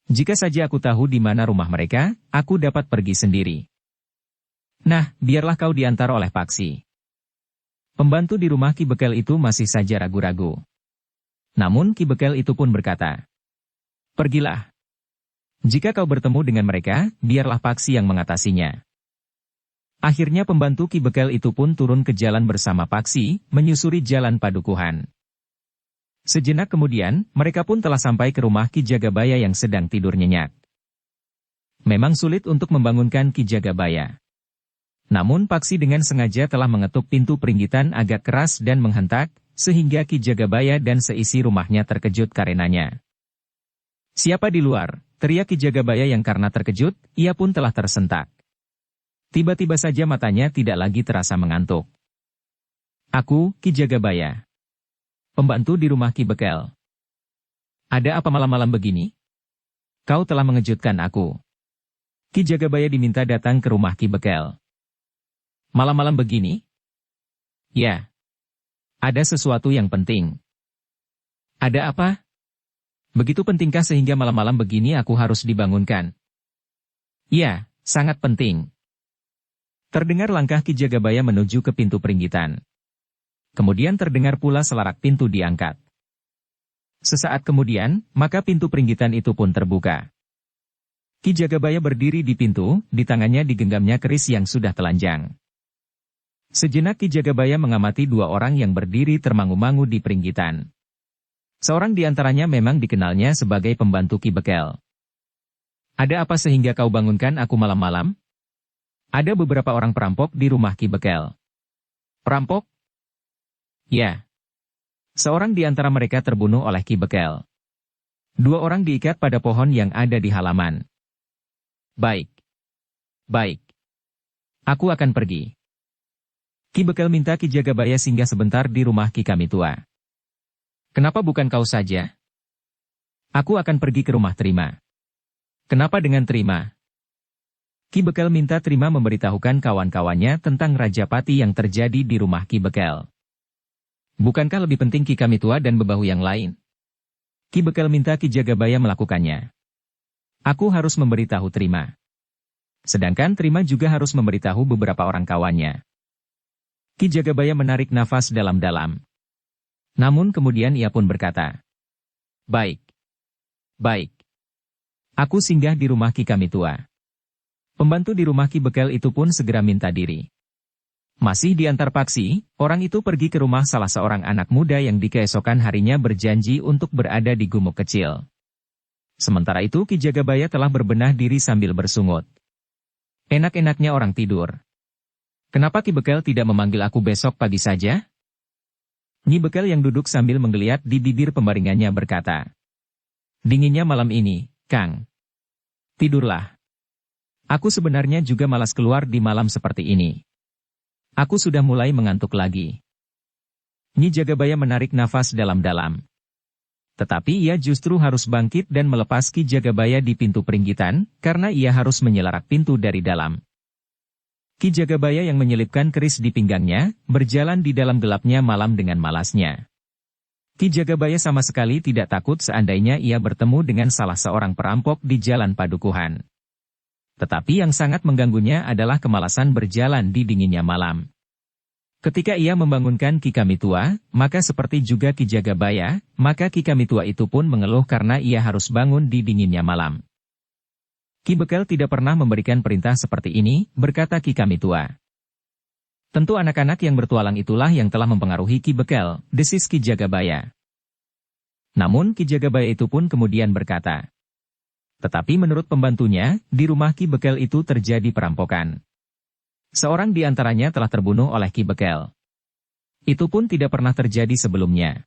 Jika saja aku tahu di mana rumah mereka, aku dapat pergi sendiri." Nah, biarlah kau diantar oleh Paksi. Pembantu di rumah Ki Bekel itu masih saja ragu-ragu. Namun Ki Bekel itu pun berkata, "Pergilah. Jika kau bertemu dengan mereka, biarlah Paksi yang mengatasinya." Akhirnya pembantu Ki Bekel itu pun turun ke jalan bersama Paksi, menyusuri jalan padukuhan. Sejenak kemudian, mereka pun telah sampai ke rumah Ki Jagabaya yang sedang tidur nyenyak. Memang sulit untuk membangunkan Ki Jagabaya. Namun Paksi dengan sengaja telah mengetuk pintu peringgitan agak keras dan menghentak, sehingga Ki Jagabaya dan seisi rumahnya terkejut karenanya. "Siapa di luar?" teriak Ki Jagabaya yang karena terkejut, ia pun telah tersentak. Tiba-tiba saja matanya tidak lagi terasa mengantuk. "Aku, Ki Jagabaya. Pembantu di rumah Ki Bekel. Ada apa malam-malam begini? Kau telah mengejutkan aku." Ki Jagabaya diminta datang ke rumah Ki Bekel. "Malam-malam begini?" "Ya. Ada sesuatu yang penting." "Ada apa? Begitu pentingkah sehingga malam-malam begini aku harus dibangunkan?" "Ya, sangat penting." Terdengar langkah Ki Jagabaya menuju ke pintu peringgitan. Kemudian terdengar pula selarak pintu diangkat. Sesaat kemudian, maka pintu peringgitan itu pun terbuka. Ki Jagabaya berdiri di pintu, di tangannya digenggamnya keris yang sudah telanjang. Sejenak Ki Jagabaya mengamati dua orang yang berdiri termangu-mangu di peringgitan. Seorang di antaranya memang dikenalnya sebagai pembantu Ki Bekel. "Ada apa sehingga kau bangunkan aku malam-malam?" "Ada beberapa orang perampok di rumah Ki Bekel." "Perampok?" "Ya. Seorang di antara mereka terbunuh oleh Ki Bekel. Dua orang diikat pada pohon yang ada di halaman." "Baik. Baik. Aku akan pergi." Ki Bekel minta Ki Jagabaya singgah sebentar di rumah Ki Kamitua. "Kenapa bukan kau saja?" "Aku akan pergi ke rumah Terima." "Kenapa dengan Terima?" Ki Bekel minta Terima memberitahukan kawan-kawannya tentang Rajapati yang terjadi di rumah Ki Bekel. "Bukankah lebih penting Ki Kamitua dan bebahu yang lain?" Ki Bekel minta Ki Jagabaya melakukannya. "Aku harus memberitahu Terima. Sedangkan Terima juga harus memberitahu beberapa orang kawannya." Ki Jagabaya menarik nafas dalam-dalam. Namun kemudian ia pun berkata, "Baik. Baik. Aku singgah di rumah Ki Kamitua." Pembantu di rumah Ki Bekel itu pun segera minta diri. Masih diantar Paksi, orang itu pergi ke rumah salah seorang anak muda yang di keesokan harinya berjanji untuk berada di gumuk kecil. Sementara itu Ki Jagabaya telah berbenah diri sambil bersungut. Enak-enaknya orang tidur. Kenapa Ki Bekel tidak memanggil aku besok pagi saja? Nyi Bekel yang duduk sambil menggeliat di bibir pembaringannya berkata, "Dinginnya malam ini, Kang. Tidurlah. Aku sebenarnya juga malas keluar di malam seperti ini. Aku sudah mulai mengantuk lagi." Nyi Jagabaya menarik nafas dalam-dalam. Tetapi ia justru harus bangkit dan melepas Ki Jagabaya di pintu peringgitan, karena ia harus menyelarak pintu dari dalam. Ki Jagabaya yang menyelipkan keris di pinggangnya, berjalan di dalam gelapnya malam dengan malasnya. Ki Jagabaya sama sekali tidak takut seandainya ia bertemu dengan salah seorang perampok di jalan padukuhan. Tetapi yang sangat mengganggunya adalah kemalasan berjalan di dinginnya malam. Ketika ia membangunkan Ki Kamitua, maka seperti juga Ki Jagabaya, maka Ki Kamitua itu pun mengeluh karena ia harus bangun di dinginnya malam. Ki Bekel tidak pernah memberikan perintah seperti ini, berkata Ki Kamitua. Tentu anak-anak yang bertualang itulah yang telah mempengaruhi Ki Bekel, desis Ki Jagabaya. Namun Ki Jagabaya itu pun kemudian berkata. Tetapi menurut pembantunya, di rumah Ki Bekel itu terjadi perampokan. Seorang di antaranya telah terbunuh oleh Ki Bekel. Itu pun tidak pernah terjadi sebelumnya.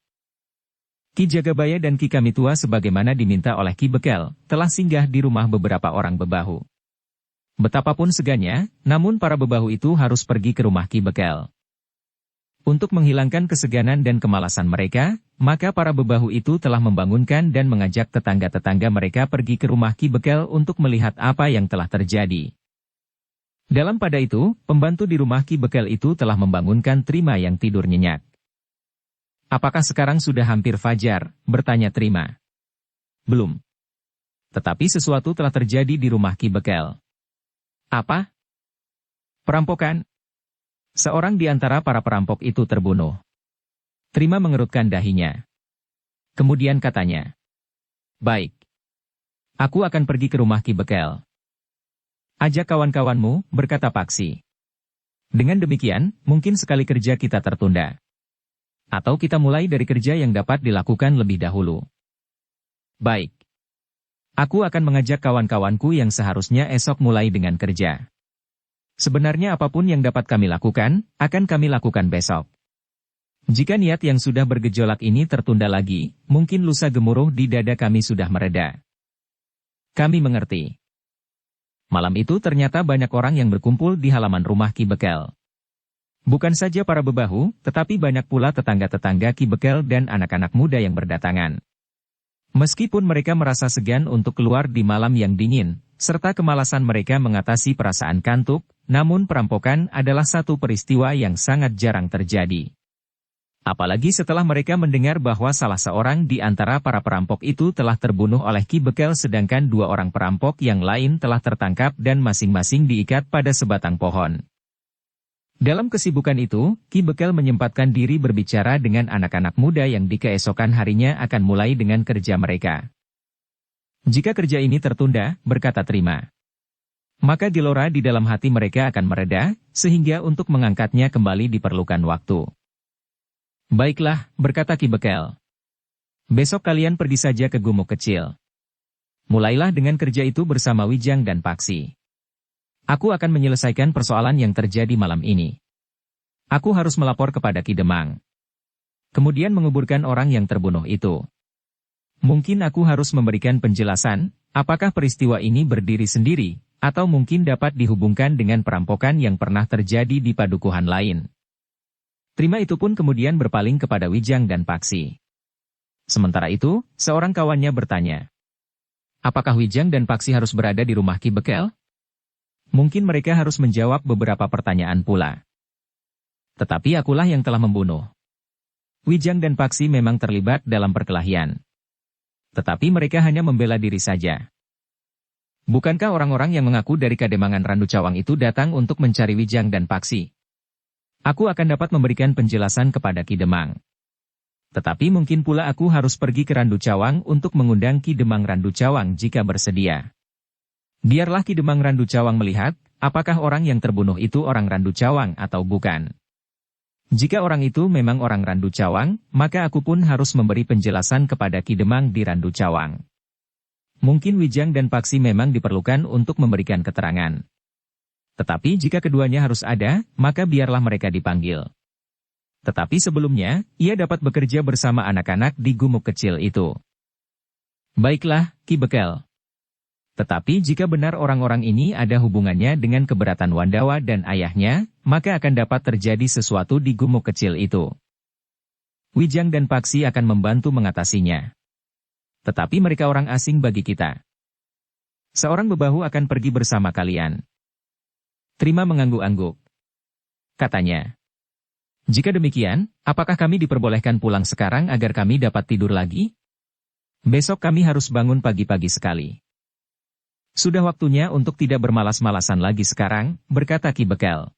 Ki Jagabaya dan Ki Kamitua sebagaimana diminta oleh Ki Bekel, telah singgah di rumah beberapa orang bebahu. Betapapun segannya, namun para bebahu itu harus pergi ke rumah Ki Bekel. Untuk menghilangkan keseganan dan kemalasan mereka, maka para bebahu itu telah membangunkan dan mengajak tetangga-tetangga mereka pergi ke rumah Ki Bekel untuk melihat apa yang telah terjadi. Dalam pada itu, pembantu di rumah Ki Bekel itu telah membangunkan Trima yang tidur nyenyak. Apakah sekarang sudah hampir fajar? Bertanya Trima. Belum. Tetapi sesuatu telah terjadi di rumah Ki Bekel. Apa? Perampokan? Seorang di antara para perampok itu terbunuh. Trima mengerutkan dahinya. Kemudian katanya. Baik. Aku akan pergi ke rumah Ki Bekel. Ajak kawan-kawanmu, berkata Paksi. Dengan demikian, mungkin sekali kerja kita tertunda. Atau kita mulai dari kerja yang dapat dilakukan lebih dahulu. Baik. Aku akan mengajak kawan-kawanku yang seharusnya esok mulai dengan kerja. Sebenarnya apapun yang dapat kami lakukan, akan kami lakukan besok. Jika niat yang sudah bergejolak ini tertunda lagi, mungkin lusa gemuruh di dada kami sudah mereda. Kami mengerti. Malam itu ternyata banyak orang yang berkumpul di halaman rumah Ki Bekel. Bukan saja para bebahu, tetapi banyak pula tetangga-tetangga Ki Bekel dan anak-anak muda yang berdatangan. Meskipun mereka merasa segan untuk keluar di malam yang dingin, serta kemalasan mereka mengatasi perasaan kantuk, namun perampokan adalah satu peristiwa yang sangat jarang terjadi. Apalagi setelah mereka mendengar bahwa salah seorang di antara para perampok itu telah terbunuh oleh Ki Bekel sedangkan dua orang perampok yang lain telah tertangkap dan masing-masing diikat pada sebatang pohon. Dalam kesibukan itu, Ki Bekel menyempatkan diri berbicara dengan anak-anak muda yang di keesokan harinya akan mulai dengan kerja mereka. Jika kerja ini tertunda, berkata Trima, maka gelora di dalam hati mereka akan mereda, sehingga untuk mengangkatnya kembali diperlukan waktu. Baiklah, berkata Ki Bekel. Besok kalian pergi saja ke gumuk kecil. Mulailah dengan kerja itu bersama Wijang dan Paksi. Aku akan menyelesaikan persoalan yang terjadi malam ini. Aku harus melapor kepada Ki Demang. Kemudian menguburkan orang yang terbunuh itu. Mungkin aku harus memberikan penjelasan, apakah peristiwa ini berdiri sendiri, atau mungkin dapat dihubungkan dengan perampokan yang pernah terjadi di padukuhan lain. Trima itu pun kemudian berpaling kepada Wijang dan Paksi. Sementara itu, seorang kawannya bertanya. Apakah Wijang dan Paksi harus berada di rumah Ki Bekel? Mungkin mereka harus menjawab beberapa pertanyaan pula. Tetapi akulah yang telah membunuh. Wijang dan Paksi memang terlibat dalam perkelahian. Tetapi mereka hanya membela diri saja. Bukankah orang-orang yang mengaku dari Kademangan Randu Cawang itu datang untuk mencari Wijang dan Paksi? Aku akan dapat memberikan penjelasan kepada Ki Demang. Tetapi mungkin pula aku harus pergi ke Randu Cawang untuk mengundang Ki Demang Randu Cawang jika bersedia. Biarlah Ki Demang Randu Cawang melihat, apakah orang yang terbunuh itu orang Randu Cawang atau bukan. Jika orang itu memang orang Randu Cawang, maka aku pun harus memberi penjelasan kepada Ki Demang di Randu Cawang. Mungkin Wijang dan Paksi memang diperlukan untuk memberikan keterangan. Tetapi jika keduanya harus ada, maka biarlah mereka dipanggil. Tetapi sebelumnya, ia dapat bekerja bersama anak-anak di gumuk kecil itu. Baiklah, Ki Bekel. Tetapi jika benar orang-orang ini ada hubungannya dengan keberatan Wandawa dan ayahnya, maka akan dapat terjadi sesuatu di gumuk kecil itu. Wijang dan Paksi akan membantu mengatasinya. Tetapi mereka orang asing bagi kita. Seorang bebahu akan pergi bersama kalian. Trima mengangguk-angguk. Katanya. Jika demikian, apakah kami diperbolehkan pulang sekarang agar kami dapat tidur lagi? Besok kami harus bangun pagi-pagi sekali. Sudah waktunya untuk tidak bermalas-malasan lagi sekarang, berkata Ki Bekel.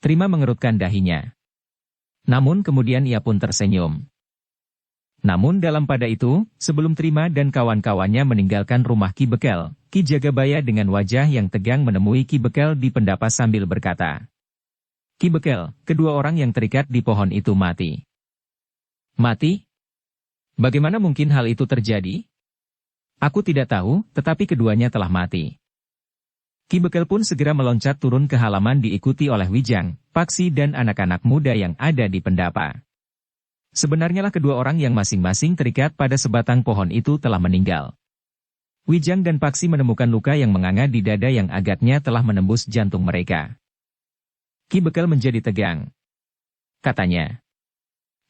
Trima mengerutkan dahinya. Namun kemudian ia pun tersenyum. Namun dalam pada itu, sebelum Trima dan kawan-kawannya meninggalkan rumah Ki Bekel, Ki Jagabaya dengan wajah yang tegang menemui Ki Bekel di pendapas sambil berkata, "Ki Bekel, kedua orang yang terikat di pohon itu mati." "Mati? Bagaimana mungkin hal itu terjadi?" "Aku tidak tahu, tetapi keduanya telah mati." Ki Bekel pun segera meloncat turun ke halaman diikuti oleh Wijang, Paksi dan anak-anak muda yang ada di pendapa. Sebenarnya lah kedua orang yang masing-masing terikat pada sebatang pohon itu telah meninggal. Wijang dan Paksi menemukan luka yang menganga di dada yang agaknya telah menembus jantung mereka. Ki Bekel menjadi tegang. Katanya,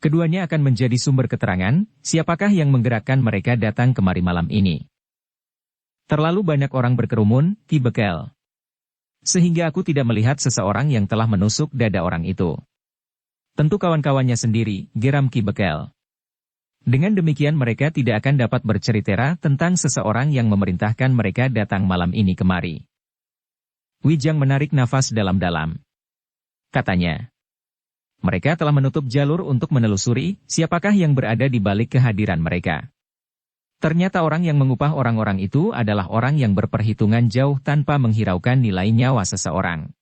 "Keduanya akan menjadi sumber keterangan, siapakah yang menggerakkan mereka datang kemari malam ini. Terlalu banyak orang berkerumun, Ki Bekel. Sehingga aku tidak melihat seseorang yang telah menusuk dada orang itu. Tentu kawan-kawannya sendiri," geram Ki Bekel. "Dengan demikian mereka tidak akan dapat bercerita tentang seseorang yang memerintahkan mereka datang malam ini kemari." Wijang menarik nafas dalam-dalam. Katanya, "Mereka telah menutup jalur untuk menelusuri siapakah yang berada di balik kehadiran mereka. Ternyata orang yang mengupah orang-orang itu adalah orang yang berperhitungan jauh tanpa menghiraukan nilai nyawa seseorang.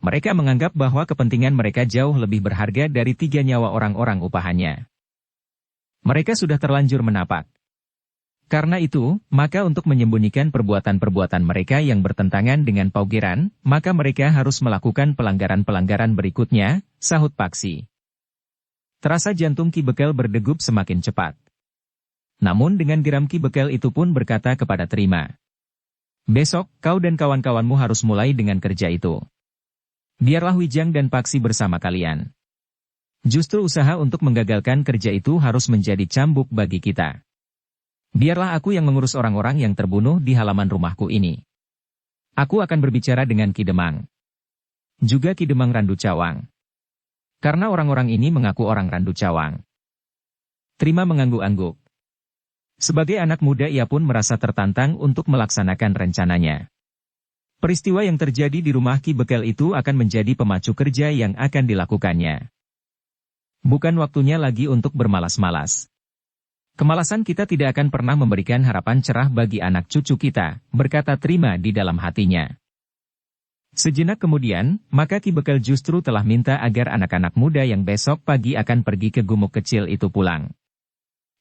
Mereka menganggap bahwa kepentingan mereka jauh lebih berharga dari 3 nyawa orang-orang upahannya. Mereka sudah terlanjur menapak. Karena itu, maka untuk menyembunyikan perbuatan-perbuatan mereka yang bertentangan dengan paugeran, maka mereka harus melakukan pelanggaran-pelanggaran berikutnya," sahut Paksi. Terasa jantung Ki Bekel berdegup semakin cepat. Namun dengan geram Ki Bekel itu pun berkata kepada Trima, "Besok, kau dan kawan-kawanmu harus mulai dengan kerja itu. Biarlah Wijang dan Paksi bersama kalian. Justru usaha untuk menggagalkan kerja itu harus menjadi cambuk bagi kita. Biarlah aku yang mengurus orang-orang yang terbunuh di halaman rumahku ini. Aku akan berbicara dengan Ki Demang. Juga Ki Demang Randu Cawang. Karena orang-orang ini mengaku orang Randu Cawang." Trima mengangguk-angguk. Sebagai anak muda ia pun merasa tertantang untuk melaksanakan rencananya. Peristiwa yang terjadi di rumah Ki Bekel itu akan menjadi pemacu kerja yang akan dilakukannya. Bukan waktunya lagi untuk bermalas-malas. Kemalasan kita tidak akan pernah memberikan harapan cerah bagi anak cucu kita, berkata Trima di dalam hatinya. Sejenak kemudian, maka Ki Bekel justru telah minta agar anak-anak muda yang besok pagi akan pergi ke gumuk kecil itu pulang.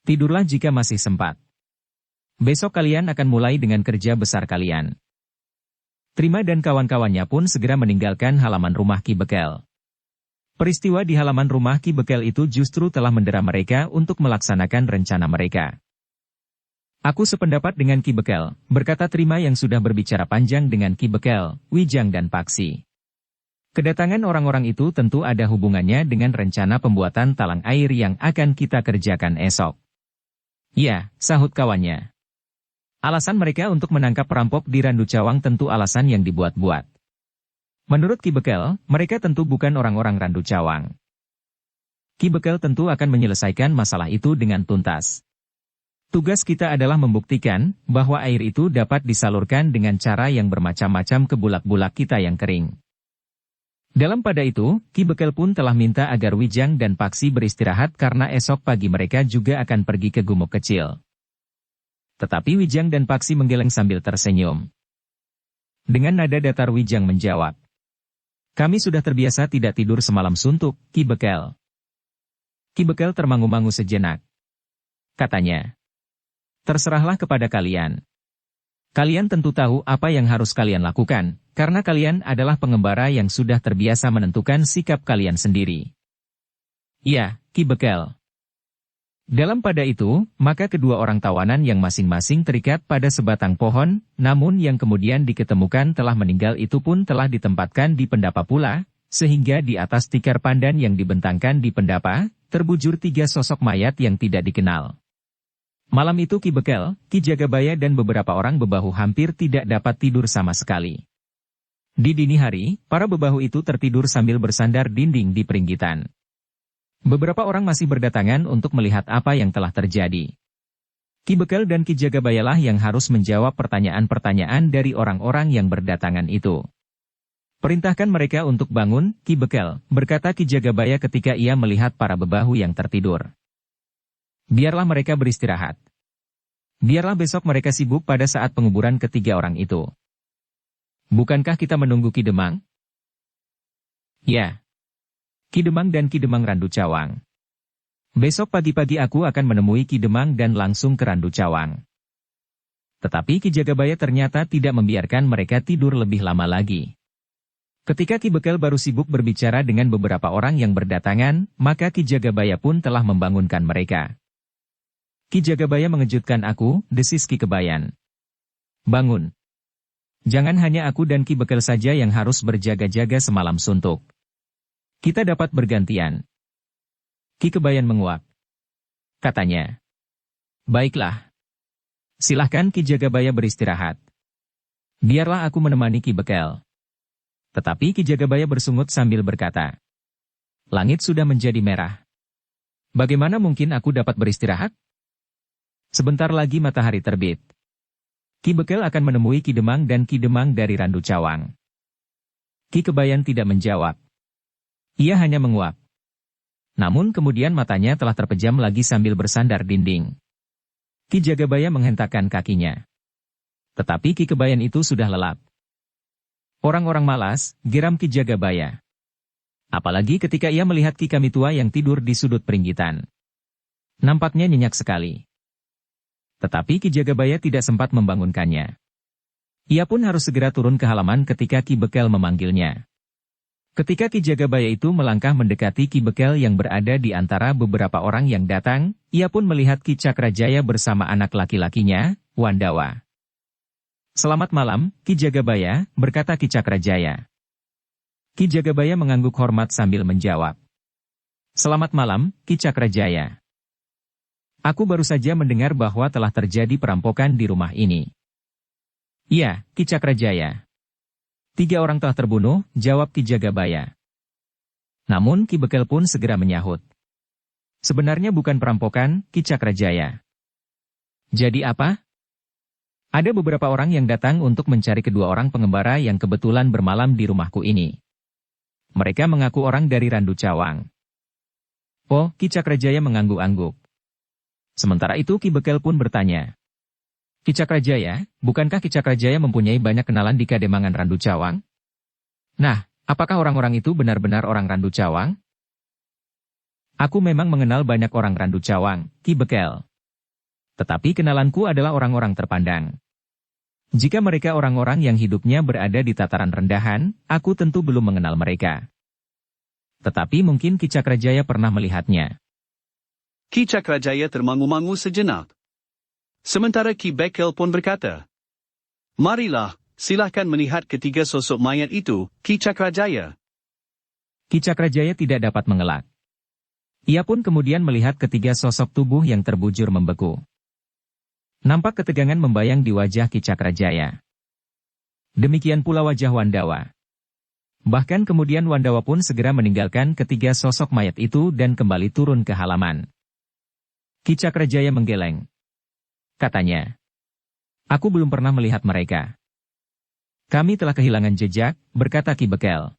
"Tidurlah jika masih sempat. Besok kalian akan mulai dengan kerja besar kalian." Trima dan kawan-kawannya pun segera meninggalkan halaman rumah Ki Bekel. Peristiwa di halaman rumah Ki Bekel itu justru telah mendera mereka untuk melaksanakan rencana mereka. "Aku sependapat dengan Ki Bekel," berkata Trima yang sudah berbicara panjang dengan Ki Bekel, Wijang dan Paksi. "Kedatangan orang-orang itu tentu ada hubungannya dengan rencana pembuatan talang air yang akan kita kerjakan esok." "Ya," sahut kawannya. "Alasan mereka untuk menangkap perampok di Randu Cawang tentu alasan yang dibuat-buat. Menurut Ki Bekel, mereka tentu bukan orang-orang Randu Cawang. Ki Bekel tentu akan menyelesaikan masalah itu dengan tuntas. Tugas kita adalah membuktikan bahwa air itu dapat disalurkan dengan cara yang bermacam-macam ke bulak-bulak kita yang kering." Dalam pada itu, Ki Bekel pun telah minta agar Wijang dan Paksi beristirahat karena esok pagi mereka juga akan pergi ke gumuk kecil. Tetapi Wijang dan Paksi menggeleng sambil tersenyum. Dengan nada datar Wijang menjawab, "Kami sudah terbiasa tidak tidur semalam suntuk, Ki Bekel." Ki Bekel termangu-mangu sejenak. Katanya, "Terserahlah kepada kalian. Kalian tentu tahu apa yang harus kalian lakukan, karena kalian adalah pengembara yang sudah terbiasa menentukan sikap kalian sendiri." "Ya, Ki Bekel." Dalam pada itu, maka kedua orang tawanan yang masing-masing terikat pada sebatang pohon, namun yang kemudian diketemukan telah meninggal itu pun telah ditempatkan di pendapa pula, sehingga di atas tikar pandan yang dibentangkan di pendapa, terbujur 3 sosok mayat yang tidak dikenal. Malam itu Ki Bekel, Ki Jagabaya dan beberapa orang bebahu hampir tidak dapat tidur sama sekali. Di dini hari, para bebahu itu tertidur sambil bersandar dinding di peringgitan. Beberapa orang masih berdatangan untuk melihat apa yang telah terjadi. Ki Bekel dan Ki Jagabaya lah yang harus menjawab pertanyaan-pertanyaan dari orang-orang yang berdatangan itu. Perintahkan mereka untuk bangun, Ki Bekel, berkata Ki Jagabaya ketika ia melihat para bebahu yang tertidur. Biarlah mereka beristirahat. Biarlah besok mereka sibuk pada saat penguburan ketiga orang itu. Bukankah kita menunggu Ki Demang? Ya. Ki Demang dan Ki Demang Randu Cawang. Besok pagi-pagi aku akan menemui Ki Demang dan langsung ke Randu Cawang. Tetapi Ki Jagabaya ternyata tidak membiarkan mereka tidur lebih lama lagi. Ketika Ki Bekel baru sibuk berbicara dengan beberapa orang yang berdatangan, maka Ki Jagabaya pun telah membangunkan mereka. Ki Jagabaya mengejutkan aku, desis Ki Kebayan. Bangun. Jangan hanya aku dan Ki Bekel saja yang harus berjaga-jaga semalam suntuk. Kita dapat bergantian. Ki Kebayan menguap. Katanya. Baiklah. Silahkan Ki Jagabaya beristirahat. Biarlah aku menemani Ki Bekel. Tetapi Ki Jagabaya bersungut sambil berkata. Langit sudah menjadi merah. Bagaimana mungkin aku dapat beristirahat? Sebentar lagi matahari terbit. Ki Bekel akan menemui Ki Demang dan Ki Demang dari Randu Cawang. Ki Kebayan tidak menjawab. Ia hanya menguap. Namun kemudian matanya telah terpejam lagi sambil bersandar dinding. Ki Jagabaya menghentakkan kakinya. Tetapi Ki Kebayan itu sudah lelap. Orang-orang malas, geram Ki Jagabaya. Apalagi ketika ia melihat Ki Kamitua yang tidur di sudut peringgitan. Nampaknya nyenyak sekali. Tetapi Ki Jagabaya tidak sempat membangunkannya. Ia pun harus segera turun ke halaman ketika Ki Bekel memanggilnya. Ketika Ki Jagabaya itu melangkah mendekati Ki Bekel yang berada di antara beberapa orang yang datang, ia pun melihat Ki Cakrajaya bersama anak laki-lakinya, Wandawa. Selamat malam, Ki Jagabaya, berkata Ki Cakrajaya. Ki Jagabaya mengangguk hormat sambil menjawab. Selamat malam, Ki Cakrajaya. Aku baru saja mendengar bahwa telah terjadi perampokan di rumah ini. Iya, Ki Cakrajaya. 3 orang telah terbunuh, jawab Ki Jagabaya. Namun Ki Bekel pun segera menyahut. Sebenarnya bukan perampokan, Ki Cakrajaya. Jadi apa? Ada beberapa orang yang datang untuk mencari kedua orang pengembara yang kebetulan bermalam di rumahku ini. Mereka mengaku orang dari Randu Cawang. Oh, Ki Cakrajaya mengangguk-angguk. Sementara itu Ki Bekel pun bertanya. Ki Cakrajaya, bukankah Ki Cakrajaya mempunyai banyak kenalan di Kademangan Randu Cawang? Nah, apakah orang-orang itu benar-benar orang Randu Cawang? Aku memang mengenal banyak orang Randu Cawang, Ki Bekel. Tetapi kenalanku adalah orang-orang terpandang. Jika mereka orang-orang yang hidupnya berada di tataran rendahan, aku tentu belum mengenal mereka. Tetapi mungkin Ki Cakrajaya pernah melihatnya. Ki Cakrajaya termangu-mangu sejenak. Sementara Ki Bekel pun berkata, marilah, silahkan melihat ketiga sosok mayat itu, Ki Cakrajaya. Ki Cakrajaya tidak dapat mengelak. Ia pun kemudian melihat ketiga sosok tubuh yang terbujur membeku. Nampak ketegangan membayang di wajah Ki Cakrajaya. Demikian pula wajah Wandawa. Bahkan kemudian Wandawa pun segera meninggalkan ketiga sosok mayat itu dan kembali turun ke halaman. Ki Cakrajaya menggeleng. Katanya, aku belum pernah melihat mereka. Kami telah kehilangan jejak, berkata Ki Bekel.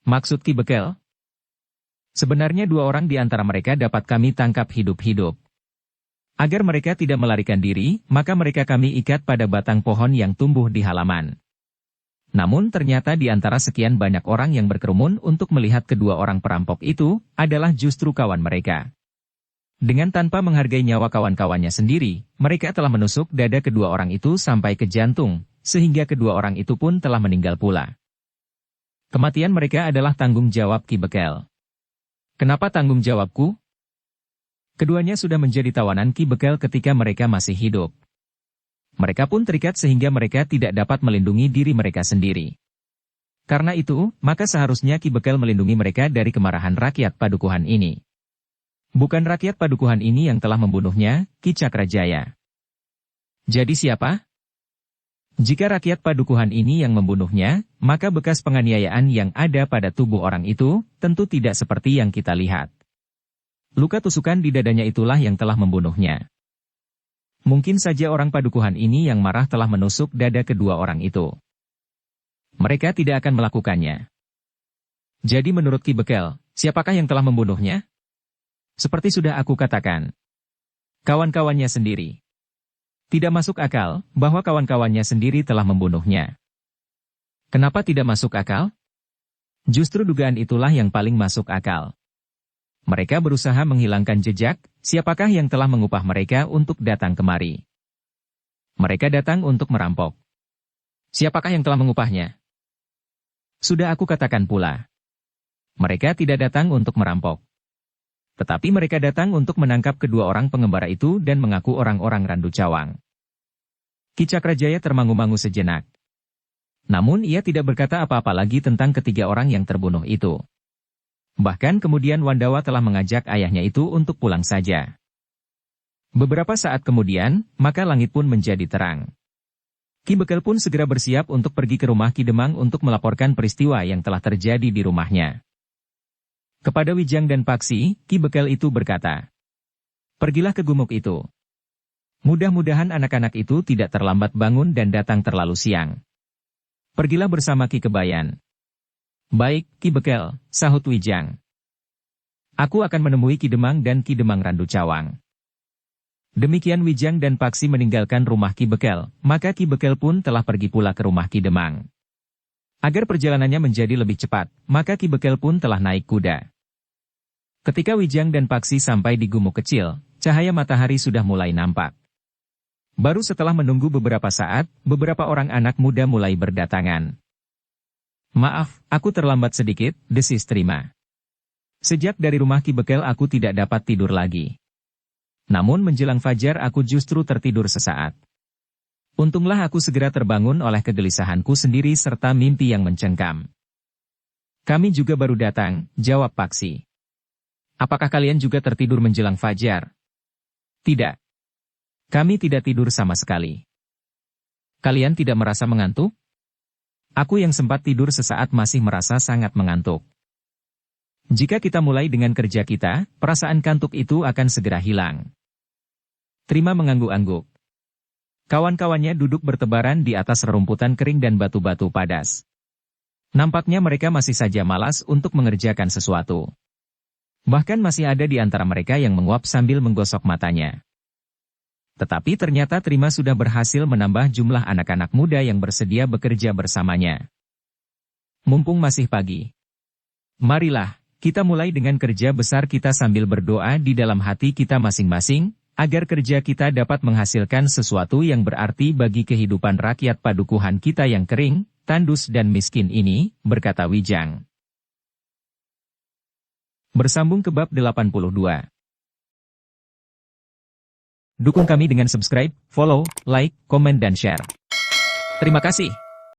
Maksud Ki Bekel? Sebenarnya 2 orang di antara mereka dapat kami tangkap hidup-hidup. Agar mereka tidak melarikan diri, maka mereka kami ikat pada batang pohon yang tumbuh di halaman. Namun ternyata di antara sekian banyak orang yang berkerumun untuk melihat kedua orang perampok itu, adalah justru kawan mereka. Dengan tanpa menghargai nyawa kawan-kawannya sendiri, mereka telah menusuk dada kedua orang itu sampai ke jantung, sehingga kedua orang itu pun telah meninggal pula. Kematian mereka adalah tanggung jawab Ki Bekel. Kenapa tanggung jawabku? Keduanya sudah menjadi tawanan Ki Bekel ketika mereka masih hidup. Mereka pun terikat sehingga mereka tidak dapat melindungi diri mereka sendiri. Karena itu, maka seharusnya Ki Bekel melindungi mereka dari kemarahan rakyat Padukuhan ini. Bukan rakyat Padukuhan ini yang telah membunuhnya, Ki Cakrajaya. Jadi siapa? Jika rakyat Padukuhan ini yang membunuhnya, maka bekas penganiayaan yang ada pada tubuh orang itu, tentu tidak seperti yang kita lihat. Luka tusukan di dadanya itulah yang telah membunuhnya. Mungkin saja orang Padukuhan ini yang marah telah menusuk dada kedua orang itu. Mereka tidak akan melakukannya. Jadi menurut Ki Bekel, siapakah yang telah membunuhnya? Seperti sudah aku katakan. Kawan-kawannya sendiri. Tidak masuk akal bahwa kawan-kawannya sendiri telah membunuhnya. Kenapa tidak masuk akal? Justru dugaan itulah yang paling masuk akal. Mereka berusaha menghilangkan jejak, siapakah yang telah mengupah mereka untuk datang kemari. Mereka datang untuk merampok. Siapakah yang telah mengupahnya? Sudah aku katakan pula. Mereka tidak datang untuk merampok. Tetapi mereka datang untuk menangkap kedua orang pengembara itu dan mengaku orang-orang Randu Cawang. Ki Cakrajaya termangu-mangu sejenak. Namun ia tidak berkata apa-apa lagi tentang ketiga orang yang terbunuh itu. Bahkan kemudian Wandawa telah mengajak ayahnya itu untuk pulang saja. Beberapa saat kemudian, maka langit pun menjadi terang. Ki Bekel pun segera bersiap untuk pergi ke rumah Ki Demang untuk melaporkan peristiwa yang telah terjadi di rumahnya. Kepada Wijang dan Paksi, Ki Bekel itu berkata, "Pergilah ke gumuk itu. Mudah-mudahan anak-anak itu tidak terlambat bangun dan datang terlalu siang. Pergilah bersama Ki Kebayan." "Baik, Ki Bekel," sahut Wijang. "Aku akan menemui Ki Demang dan Ki Demang Randu Cawang." Demikian Wijang dan Paksi meninggalkan rumah Ki Bekel, maka Ki Bekel pun telah pergi pula ke rumah Ki Demang. Agar perjalanannya menjadi lebih cepat, maka Ki Bekel pun telah naik kuda. Ketika Wijang dan Paksi sampai di gumuk kecil, cahaya matahari sudah mulai nampak. Baru setelah menunggu beberapa saat, beberapa orang anak muda mulai berdatangan. "Maaf, aku terlambat sedikit," desis Trima. "Sejak dari rumah Ki Bekel aku tidak dapat tidur lagi. Namun menjelang fajar aku justru tertidur sesaat. Untunglah aku segera terbangun oleh kegelisahanku sendiri serta mimpi yang mencengkam." "Kami juga baru datang," jawab Paksi. "Apakah kalian juga tertidur menjelang fajar?" "Tidak. Kami tidak tidur sama sekali." "Kalian tidak merasa mengantuk?" "Aku yang sempat tidur sesaat masih merasa sangat mengantuk." "Jika kita mulai dengan kerja kita, perasaan kantuk itu akan segera hilang." Trima mengangguk-angguk. Kawan-kawannya duduk bertebaran di atas rerumputan kering dan batu-batu padas. Nampaknya mereka masih saja malas untuk mengerjakan sesuatu. Bahkan masih ada di antara mereka yang menguap sambil menggosok matanya. Tetapi ternyata Trima sudah berhasil menambah jumlah anak-anak muda yang bersedia bekerja bersamanya. Mumpung masih pagi. Marilah, kita mulai dengan kerja besar kita sambil berdoa di dalam hati kita masing-masing, agar kerja kita dapat menghasilkan sesuatu yang berarti bagi kehidupan rakyat padukuhan kita yang kering, tandus dan miskin ini, berkata Wijang. Bersambung ke bab 82. Dukung kami dengan subscribe, follow, like, komen dan share. Terima kasih.